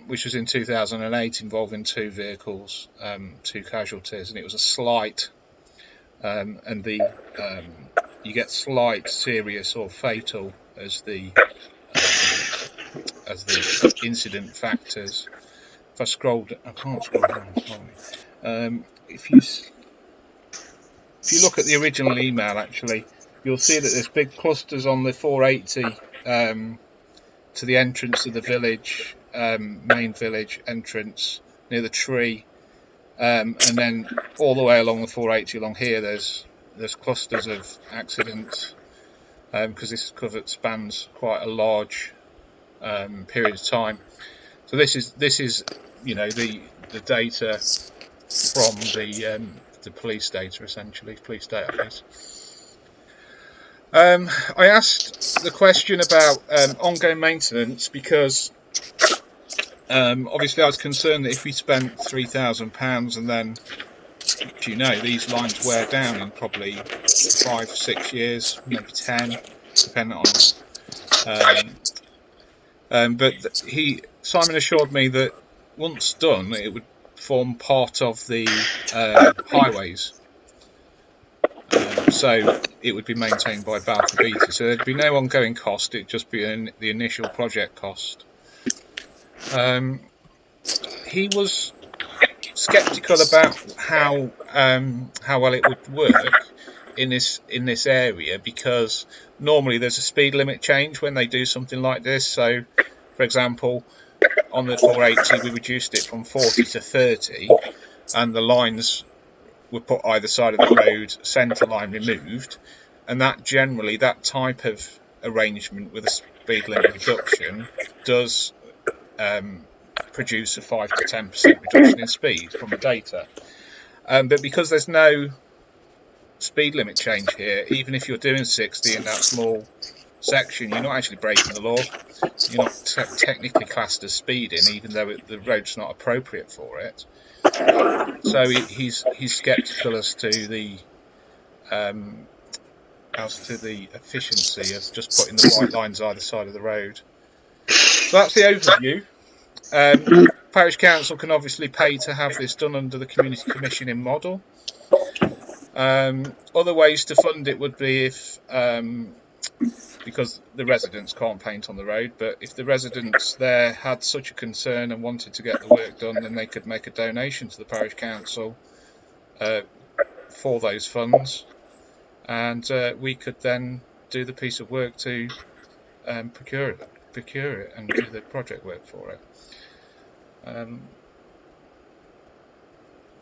which was in 2008, involving two vehicles, two casualties, and it was a slight, and you get slight, serious or fatal as the incident factors. If I scrolled, I can't scroll down, sorry. If you look at the original email, actually, you'll see that there's big clusters on the 480 to the entrance of the village, main village entrance near the tree, and then all the way along the 480 along here there's clusters of accidents, because this covert spans quite a large period of time. So this is the data from the police data, essentially, police database. I asked the question about ongoing maintenance because obviously I was concerned that if we spent £3,000 and then, these lines wear down in probably 5-6 years, maybe 10, depending on. But Simon assured me that once done, it would form part of the highways. So it would be maintained by Balfour Beatty. So there'd be no ongoing cost. It'd just be the initial project cost. He was sceptical about how well it would work in this area, because normally there's a speed limit change when they do something like this. So, for example, on the 480 we reduced it from 40 to 30, and the lines were put either side of the road, centre line removed, and that type of arrangement with a speed limit reduction does produce a 5 to 10% reduction in speed from the data. But because there's no speed limit change here, even if you're doing 60 in that small section, you're not actually breaking the law. You're not technically classed as speeding, even though the road's not appropriate for it. So he's sceptical as to the efficiency of just putting the white lines either side of the road. So that's the overview. Parish Council can obviously pay to have this done under the community commissioning model. Other ways to fund it would be if, because the residents can't paint on the road, but if the residents there had such a concern and wanted to get the work done, then they could make a donation to the Parish Council for those funds, and we could then do the piece of work to procure it and do the project work for it.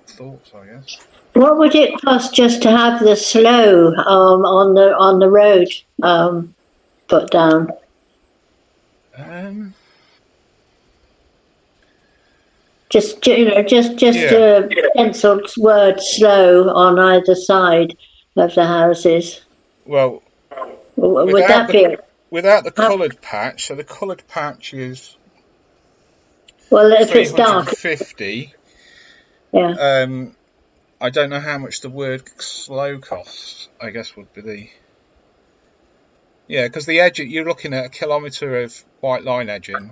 Thoughts, I guess. What would it cost just to have the slow on the road put down? Just a penciled word "slow" on either side of the houses. Well, would that be without the coloured patch? So the coloured patch is if it's dark, 350. Yeah. I don't know how much the word slow costs. I guess would be the because the edge you're looking at a kilometre of white line edging.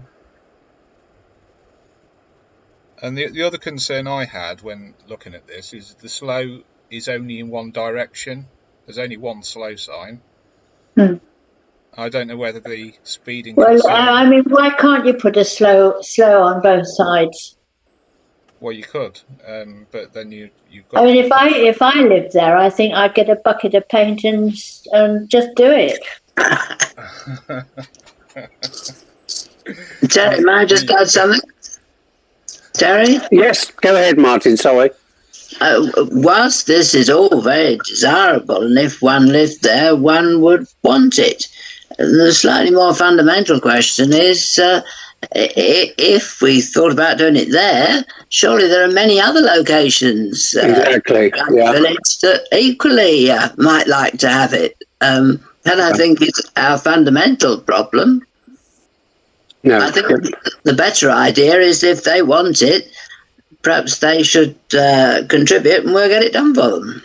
And the other concern I had when looking at this is the slow is only in one direction. There's only one slow sign. I don't know whether the speeding. Well, I mean, why can't you put a slow on both sides? Well, you could, but then you've got. I mean, if I lived there, I think I'd get a bucket of paint and just do it. Terry, may I just add something? Terry? Yes, go ahead, Martin, sorry. Whilst this is all very desirable, and if one lived there, one would want it, the slightly more fundamental question is, if we thought about doing it there, surely there are many other locations exactly. that equally might like to have it. And I think it's our fundamental problem. No. I think the better idea is if they want it, perhaps they should contribute and we'll get it done for them.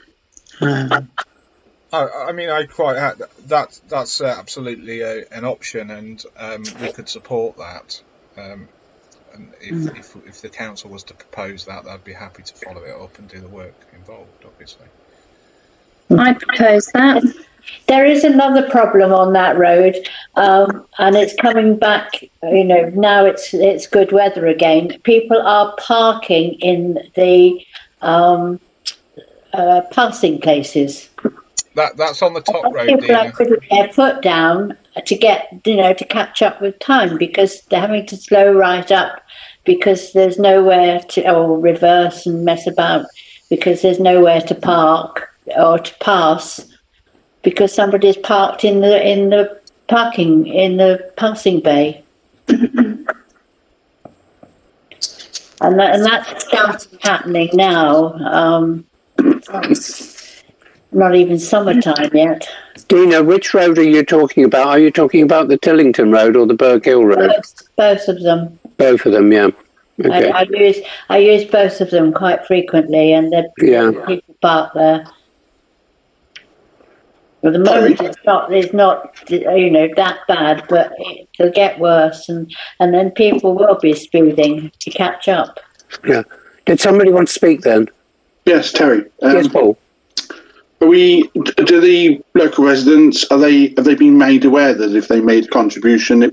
I mean, I quite that's absolutely an option, and we could support that. And if the council was to propose that, they'd be happy to follow it up and do the work involved. Obviously, I propose that. There is another problem on that road, and it's coming back. You know, now it's good weather again. People are parking in the passing places. That's on the top road. People are putting their foot down to get, to catch up with time, because they're having to slow right up because there's nowhere to, or reverse and mess about because there's nowhere to park or to pass, because somebody's parked in the passing bay. and that's starting happening now. Not even summertime yet. Dina, which road are you talking about? Are you talking about the Tillington Road or the Burke Hill Road? Both of them. Both of them, yeah. Okay. I use both of them quite frequently, and people park there. At the moment, it's not that bad, but it'll get worse, and then people will be speeding to catch up. Yeah. Did somebody want to speak then? Yes, Terry. Yes, Paul. Do the local residents, have they been made aware that if they made a contribution,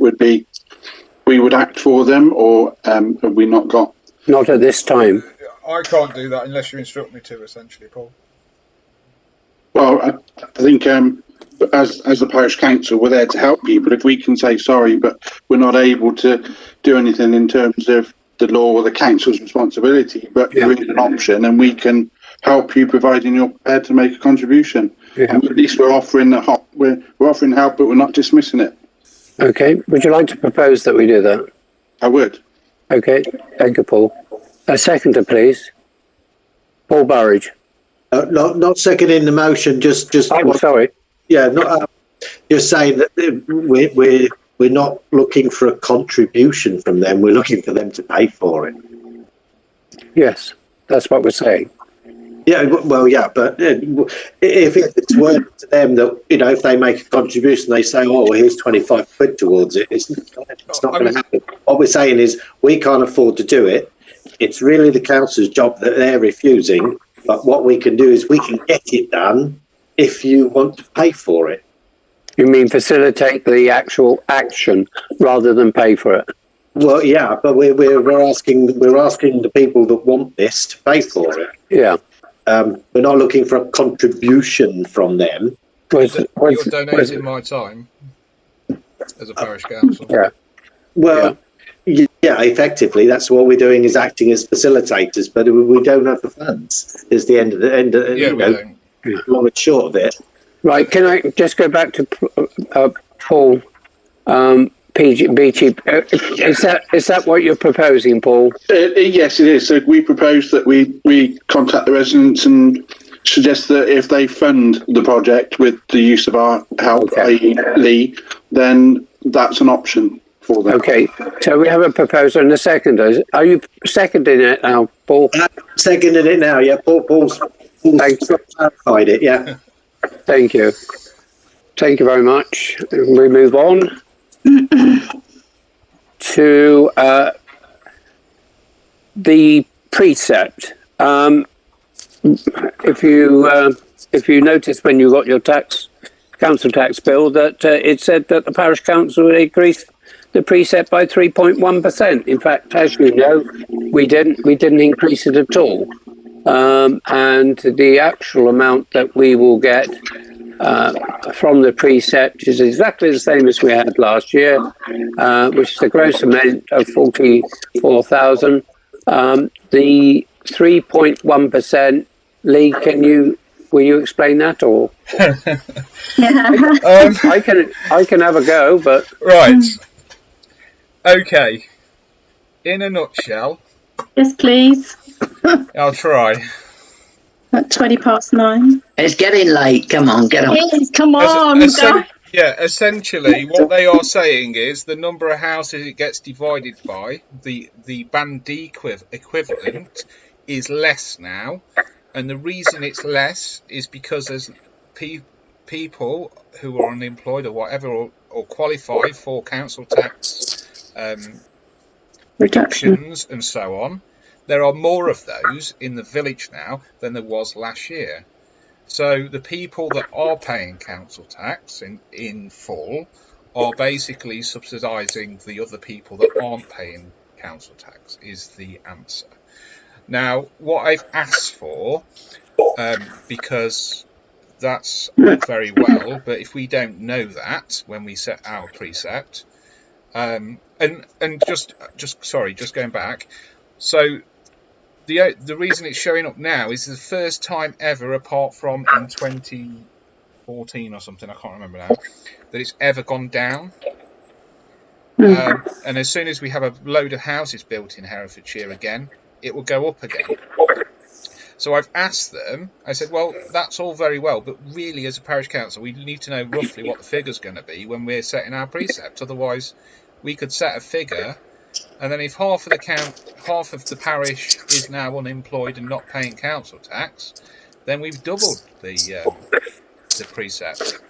we would act for them, or have we not got? Not at this time. I can't do that unless you instruct me to, essentially, Paul. Well, I think as the parish council, we're there to help people. If we can say sorry, but we're not able to do anything in terms of the law or the council's responsibility, but there is an option, and we can help you, providing you're prepared to make a contribution. Yeah. And at least we're offering we're offering help, but we're not dismissing it. Okay. Would you like to propose that we do that? I would. Okay. Thank you, Paul. A seconder, please. Paul Burridge. Not seconding the motion. Just. Oh, sorry. Yeah. Not. You're saying that we're not looking for a contribution from them. We're looking for them to pay for it. Yes, that's what we're saying. Yeah, well, yeah, but if it's worth to them that, if they make a contribution, they say, oh, well, here's 25 quid towards it, it's not going to happen. What we're saying is we can't afford to do it. It's really the council's job that they're refusing, but what we can do is we can get it done if you want to pay for it. You mean facilitate the actual action rather than pay for it? Well, yeah, but we're asking the people that want this to pay for it. Yeah. We're not looking for a contribution from them. You're donating my time as a parish council. Yeah. Well, yeah, effectively, that's what we're doing, is acting as facilitators, but we don't have the funds. Is the end of the we don't. Long and short of it. Right. Can I just go back to Paul? BT, is that what you're proposing, Paul? Yes, it is. So we propose that we contact the residents and suggest that if they fund the project with the use of our help, i.e. Lee, then that's an option for them. Okay, so we have a proposal and a seconder. Are you seconding it now, Paul? Seconding it now, yeah. Paul's clarified it, yeah. Thank you. Thank you very much. We move on to the precept. If you notice when you got your council tax bill that it said that the parish council would increase the precept by 3.1%. In fact, as you know, we didn't increase it at all. And the actual amount that we will get from the precept is exactly the same as we had last year, which is a gross amount of 44,000. The 3.1%, Lee, will you explain that, or I can have a go, but right. Okay. In a nutshell. Yes, please. I'll try. At 9:20. It's getting late. Come on, get on. Yes, come on. Yeah, essentially what they are saying is the number of houses it gets divided by, the Band D equivalent is less now, and the reason it's less is because there's people who are unemployed or whatever, or qualify for council tax reductions and so on. There are more of those in the village now than there was last year. So the people that are paying council tax in full are basically subsidising the other people that aren't paying council tax, is the answer. Now, what I've asked for, because that's very well, but if we don't know that when we set our precept, and just going back, so the reason it's showing up now is the first time ever, apart from in 2014 or something, I can't remember now, that it's ever gone down. And as soon as we have a load of houses built in Herefordshire again, it will go up again. So I've asked them, I said, well, that's all very well, but really as a parish council, we need to know roughly what the figure's going to be when we're setting our precept. Otherwise, we could set a figure, and then if half of the parish is now unemployed and not paying council tax, then we've doubled the precept.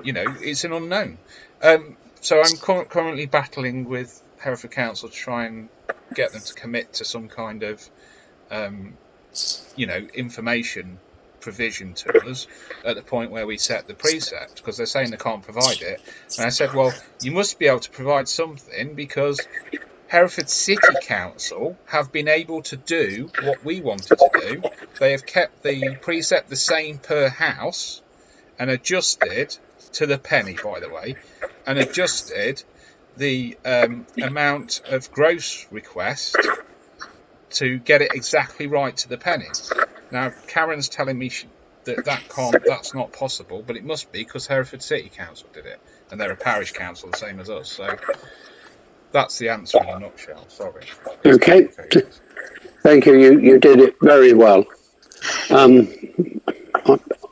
You know, it's an unknown. So I'm currently battling with Hereford Council to try and get them to commit to some kind of, information provision to us at the point where we set the precept, because they're saying they can't provide it. And I said, well, you must be able to provide something, because Hereford City Council have been able to do what we wanted to do. They have kept the precept the same per house and adjusted to the penny, by the way, and adjusted the amount of gross request to get it exactly right to the penny. Now, Karen's telling me that's not possible, but it must be because Hereford City Council did it, and they're a parish council the same as us. So that's the answer in a nutshell. Sorry. Okay. Thank you. You did it very well.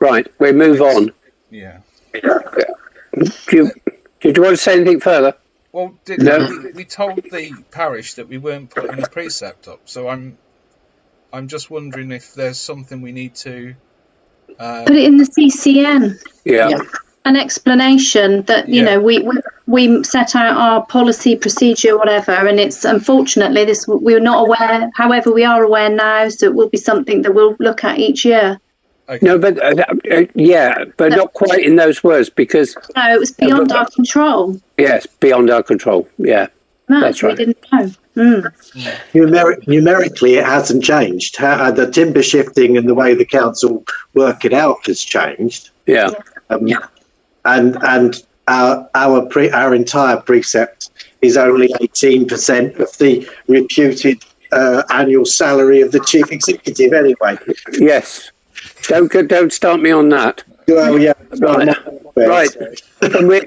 Right, we move on. Yeah. Did you want to say anything further? Well, we told the parish that we weren't putting the precept up, so I'm just wondering if there's something we need to put it in the CCN. Yeah. An explanation that we set out our policy, procedure, whatever, and it's unfortunately we're not aware. However, we are aware now, so it will be something that we'll look at each year. Okay. No, but but not quite in those words, because no, it was beyond our control. Yes, beyond our control. Yeah, no, that's right. We didn't know. Numerically, it hasn't changed. The timber shifting and the way the council work it out has changed. Yeah. And our entire precept is only 18% of the reputed annual salary of the chief executive, anyway. Yes. Don't start me on that. Well, yeah. Right.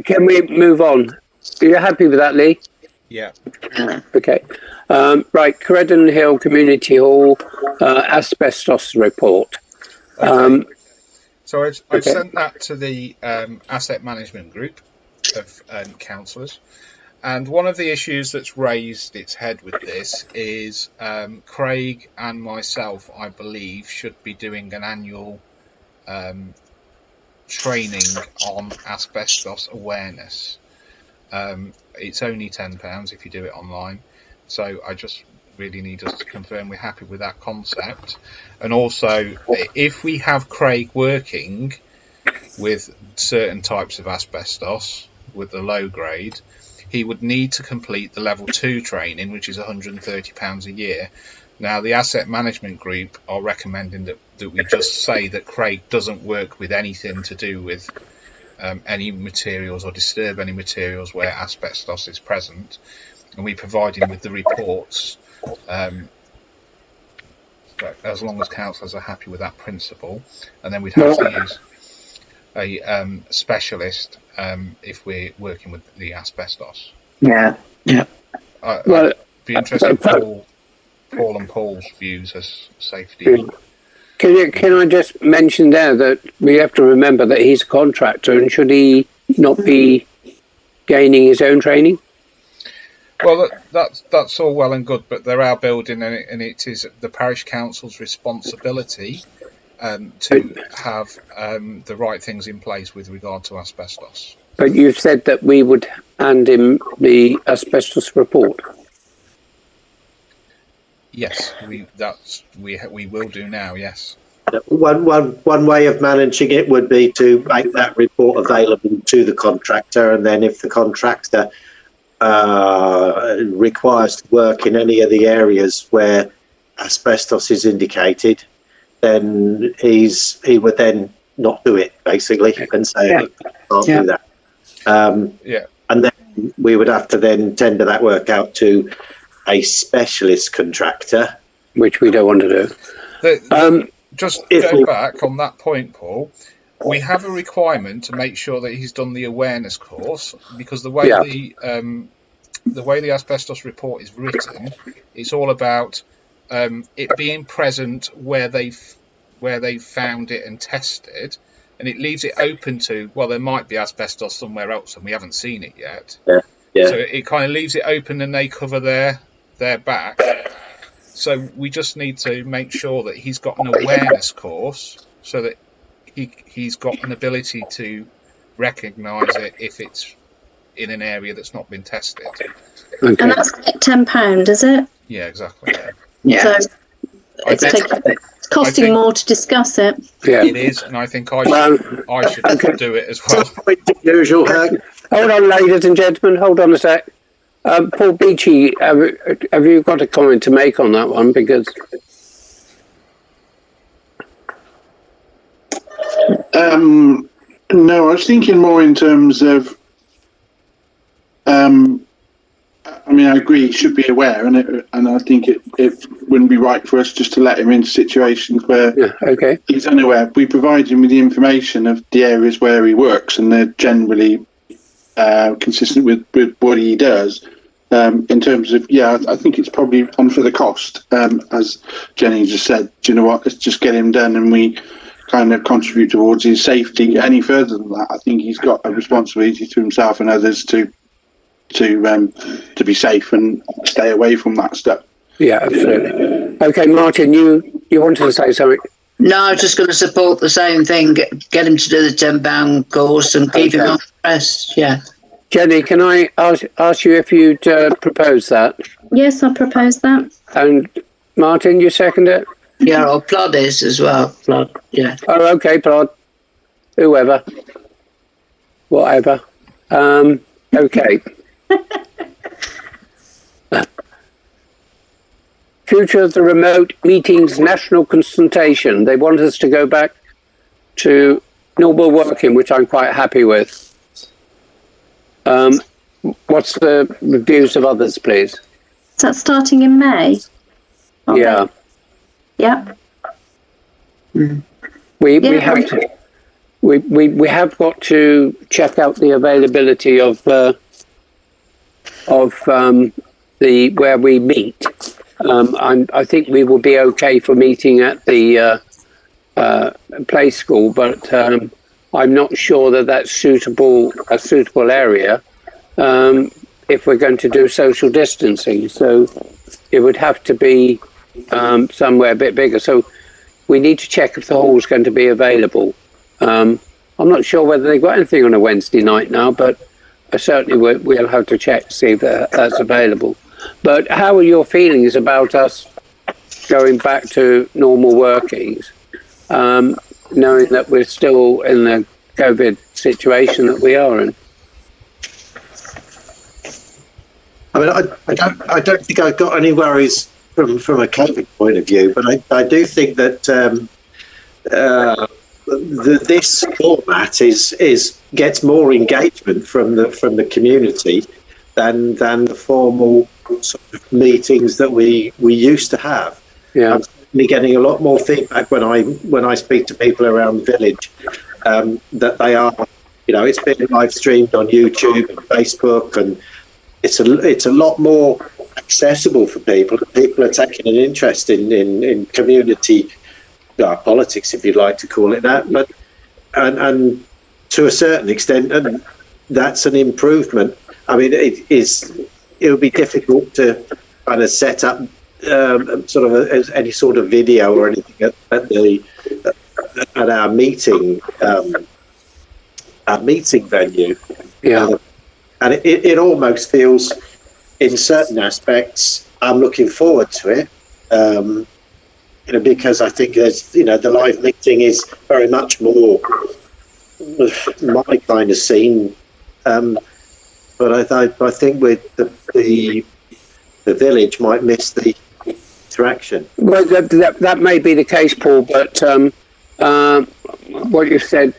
Can we move on? Are you happy with that, Lee? Yeah. Okay. Right. Credden Hill Community Hall asbestos report. Okay. So I've sent that to the asset management group of councillors. And one of the issues that's raised its head with this is Craig and myself, I believe, should be doing an annual training on asbestos awareness. It's only £10 if you do it online. So I just really need us to confirm we're happy with that concept. And also, if we have Craig working with certain types of asbestos, with the low grade, he would need to complete the level 2 training, which is £130 a year. Now, the asset management group are recommending that we just say that Craig doesn't work with anything to do with any materials or disturb any materials where asbestos is present, and we provide him with the reports as long as councillors are happy with that principle. And then we'd have to use a specialist if we're working with the asbestos. Yeah. I'd be interested in Paul and Paul's views as safety. Can I just mention there that we have to remember that he's a contractor, and should he not be gaining his own training? Well, that's all well and good, but they're our building, and it is the parish council's responsibility to have the right things in place with regard to asbestos. But you've said that we would hand him the asbestos report. Yes, we will do now. Yes. One way of managing it would be to make that report available to the contractor, and then if the contractor requires to work in any of the areas where asbestos is indicated, then he would then not do it, basically, and say, "Look, I can't do that." And then we would have to then tender that work out to a specialist contractor, which we don't want to do. Just go back on that point, Paul. We have a requirement to make sure that he's done the awareness course, because the way the asbestos report is written, it's all about it being present where they've found it and tested, and it leaves it open to, well, there might be asbestos somewhere else and we haven't seen it yet. So it kind of leaves it open, and they cover their back. So we just need to make sure that he's got an awareness course, so that he's got an ability to recognise it if it's in an area that's not been tested. And that's £10, is it? Yeah, exactly. So it's costing more to discuss it. Yeah, it is, and I think I should do it as well. Usual. Hold on, ladies and gentlemen. Hold on a sec. Paul Beachy, have you got a comment to make on that one? Because no, I was thinking more in terms of. I mean, I agree. He should be aware, and I think it wouldn't be right for us just to let him into situations where he's unaware. We provide him with the information of the areas where he works, and they're generally consistent with what he does. In terms of, I think it's probably on for the cost. As Jenny just said, do you know what? Let's just get him done, and we kind of contribute towards his safety. Any further than that, I think he's got a responsibility to himself and others to be safe and stay away from that stuff. Yeah, absolutely. Okay, Martin, you wanted to say something? No, I was just going to support the same thing. Get him to do the £10 course and keep him on the rest. Yeah. Jenny, can I ask you if you'd propose that? Yes, I propose that. And Martin, you second it? Yeah, or Plod is as well. Plod, yeah. Oh, okay, Plod. Whoever. Whatever. Okay. Future of the remote meetings national consultation. They want us to go back to normal working, which I'm quite happy with. What's the views of others, please? Is that starting in May? Yeah. Yeah. We have got to check out the availability of the where we meet. I think we will be okay for meeting at the play school, but I'm not sure that that's a suitable area if we're going to do social distancing. So it would have to be somewhere a bit bigger. So we need to check if the hall's going to be available. I'm not sure whether they've got anything on a Wednesday night now, but certainly we'll have to check to see if that's available. But how are your feelings about us going back to normal workings, knowing that we're still in the COVID situation that we are in? I mean, I don't think I've got any worries from a COVID point of view, but I do think that this format gets more engagement from the community than the formal sort of meetings that we used to have. Yeah, I'm certainly getting a lot more feedback when I speak to people around the village that they are, it's been live streamed on YouTube and Facebook, and it's a lot more accessible for people. People are taking an interest in community politics, if you'd like to call it that, but and to a certain extent, and that's an improvement. I mean, it would be difficult to kind of set up sort of any sort of video or anything at our meeting venue. Yeah, and it almost feels, in certain aspects, I'm looking forward to it. Because I think there's, the live meeting is very much more my kind of scene. But I think with the village might miss the interaction. Well, that may be the case, Paul. But what you said,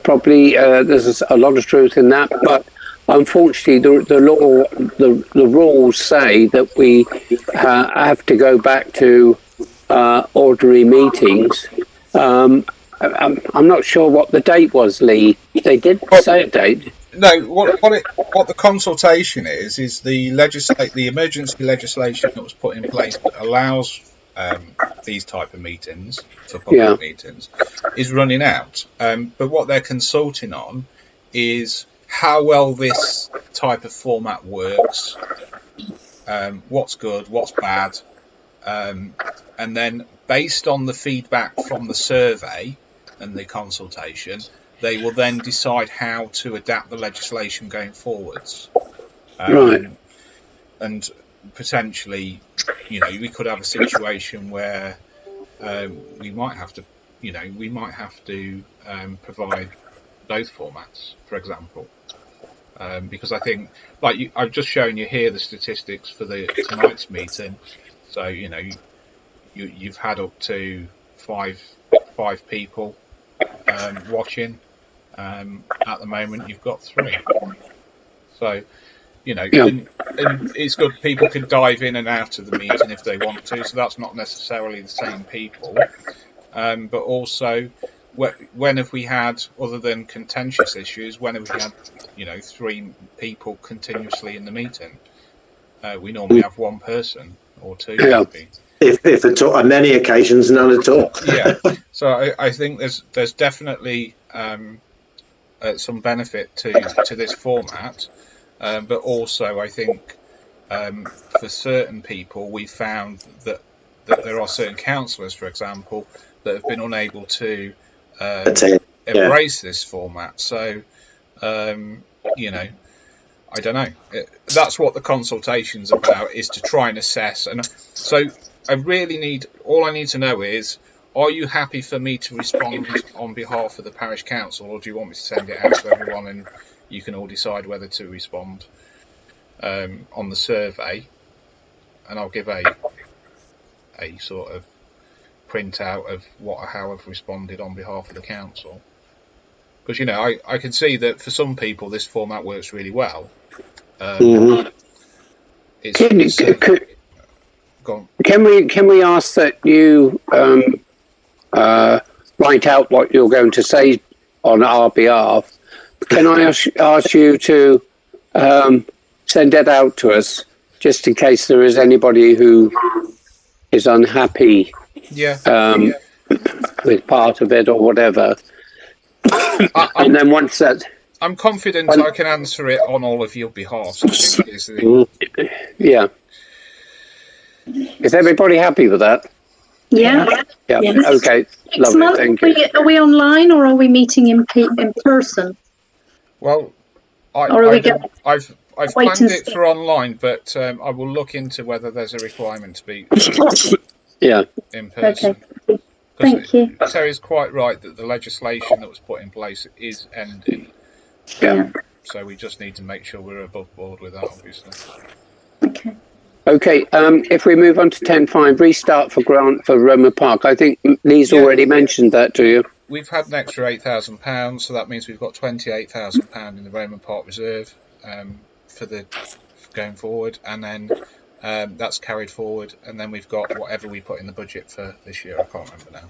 probably there's a lot of truth in that. But unfortunately, the rules say that we have to go back to ordinary meetings. I'm not sure what the date was, Lee. They did say a date. No, what the consultation is the emergency legislation that was put in place that allows these type of meetings, for public meetings, is running out. But what they're consulting on is how well this type of format works, what's good, what's bad, and then based on the feedback from the survey and the consultation, they will then decide how to adapt the legislation going forwards. Right. And potentially, we could have a situation where we might have to provide both formats, for example. Because I think, I've just shown you here the statistics for tonight's meeting. So you've had up to five people watching. At the moment, you've got 3. So and it's good. People can dive in and out of the meeting if they want to. So that's not necessarily the same people. But also, when have we had, other than contentious issues, when have we had 3 people continuously in the meeting? We normally have 1 person or 2. Yeah. Maybe. If at all, on many occasions, none at all. Yeah. So I think there's definitely some benefit to this format, but also I think for certain people we found that there are certain councillors, for example, that have been unable to embrace this format. So I don't know. That's what the consultation's about, is to try and assess. And so all I need to know is, are you happy for me to respond on behalf of the Parish Council, or do you want me to send it out to everyone and you can all decide whether to respond on the survey? And I'll give a sort of printout of how I've responded on behalf of the council. Because, I can see that for some people this format works really well. Can we ask that you write out what you're going to say on our behalf? Can I ask you to send it out to us, just in case there is anybody who is unhappy? Yeah. with part of it or whatever. And then once that... I'm confident I can answer it on all of your behalf. Yeah. Is everybody happy with that? Yeah. Yeah. Yes. Okay. Next Lovely. month, Thank you. are we online or are we meeting in person? Well, I've planned it for online, but I will look into whether there's a requirement to be in person. Okay. Thank you. Terry's quite right that the legislation that was put in place is ending. Yeah. So we just need to make sure we're above board with that, obviously. Okay. Okay. If we move on to 10.5, restart for grant for Roma Park. I think Lee's already mentioned that to you. We've had an extra £8,000, so that means we've got £28,000 in the Roma Park Reserve for going forward, and then that's carried forward, and then we've got whatever we put in the budget for this year. I can't remember now.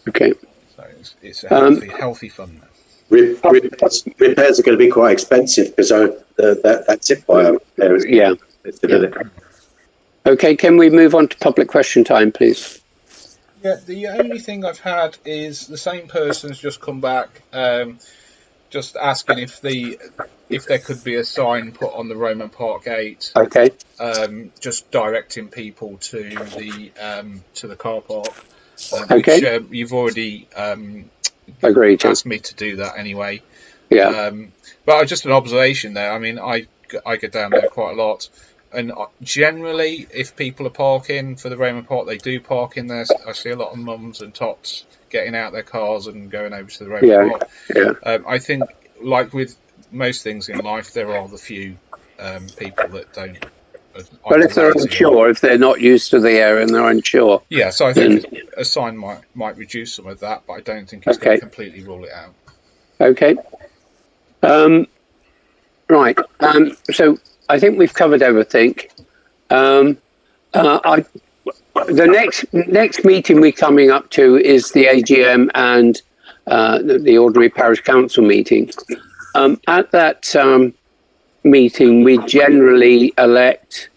Okay. So it's a healthy fund now. Repairs are going to be quite expensive because that tip wire there is Okay, can we move on to public question time, please? Yeah, the only thing I've had is the same person's just come back, just asking if there could be a sign put on the Roman Park gate. Okay. Just directing people to the car park. Okay. Which you've already agreed. Asked me to do that anyway. Yeah. But just an observation there. I mean, I go down there quite a lot. And generally, if people are parking for the Roman Park, they do park in there. I see a lot of mums and tots getting out their cars and going over to the Roman Park. Yeah. I think, like with most things in life, there are the few people that don't. Well, if they're unsure, if they're not used to the area and they're unsure. Yeah, so I think a sign might reduce some of that, but I don't think it's going to completely rule it out. Okay. Right. So I think we've covered everything. The next meeting we're coming up to is the AGM and the ordinary parish council meeting. At that meeting, we generally elect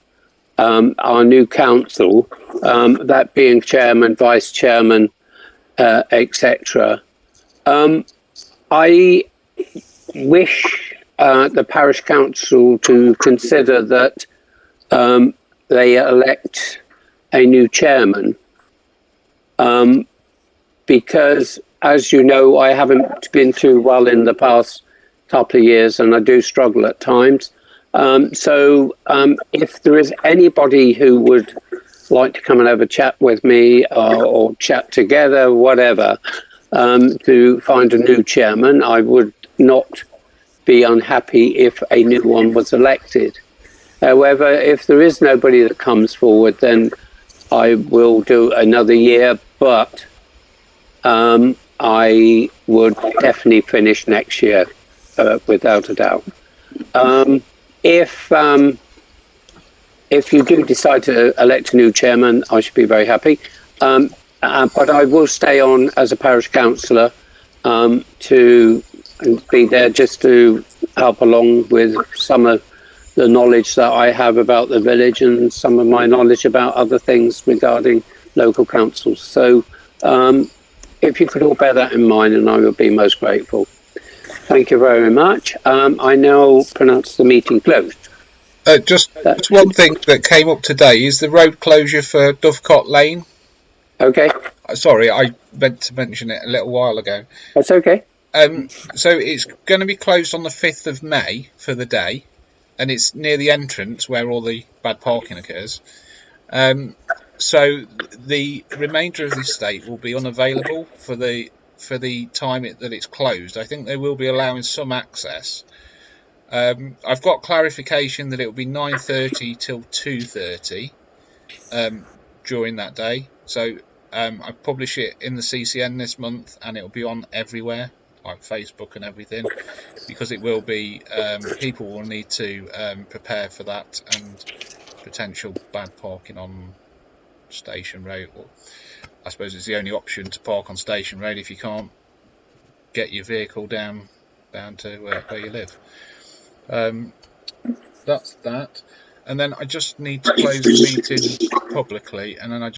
our new council, that being chairman, vice chairman, etc. I wish the parish council to consider that they elect a new chairman, because, as you know, I haven't been too well in the past couple of years, and I do struggle at times. So if there is anybody who would like to come and have a chat with me or chat together, whatever, to find a new chairman, I would not be unhappy if a new one was elected. However, if there is nobody that comes forward, then I will do another year, but I would definitely finish next year, without a doubt. If you do decide to elect a new chairman, I should be very happy. But I will stay on as a parish councillor to be there just to help along with some of the knowledge that I have about the village and some of my knowledge about other things regarding local councils. So if you could all bear that in mind, and I would be most grateful. Thank you very much. I now pronounce the meeting closed. Just one thing that came up today is the road closure for Dovecot Lane. Okay. Sorry, I meant to mention it a little while ago. That's okay. So it's going to be closed on the 5th of May for the day, and it's near the entrance where all the bad parking occurs. So the remainder of the estate will be unavailable for the time that it's closed. I think they will be allowing some access. I've got clarification that it will be 9:30 till 2:30 during that day. So I publish it in the CCN this month, and it will be on everywhere, like Facebook and everything, because it will be people will need to prepare for that and potential bad parking on Station Road. Well, I suppose it's the only option to park on Station Road if you can't get your vehicle down to where you live. That's that, and then I just need to close the meeting publicly, and then I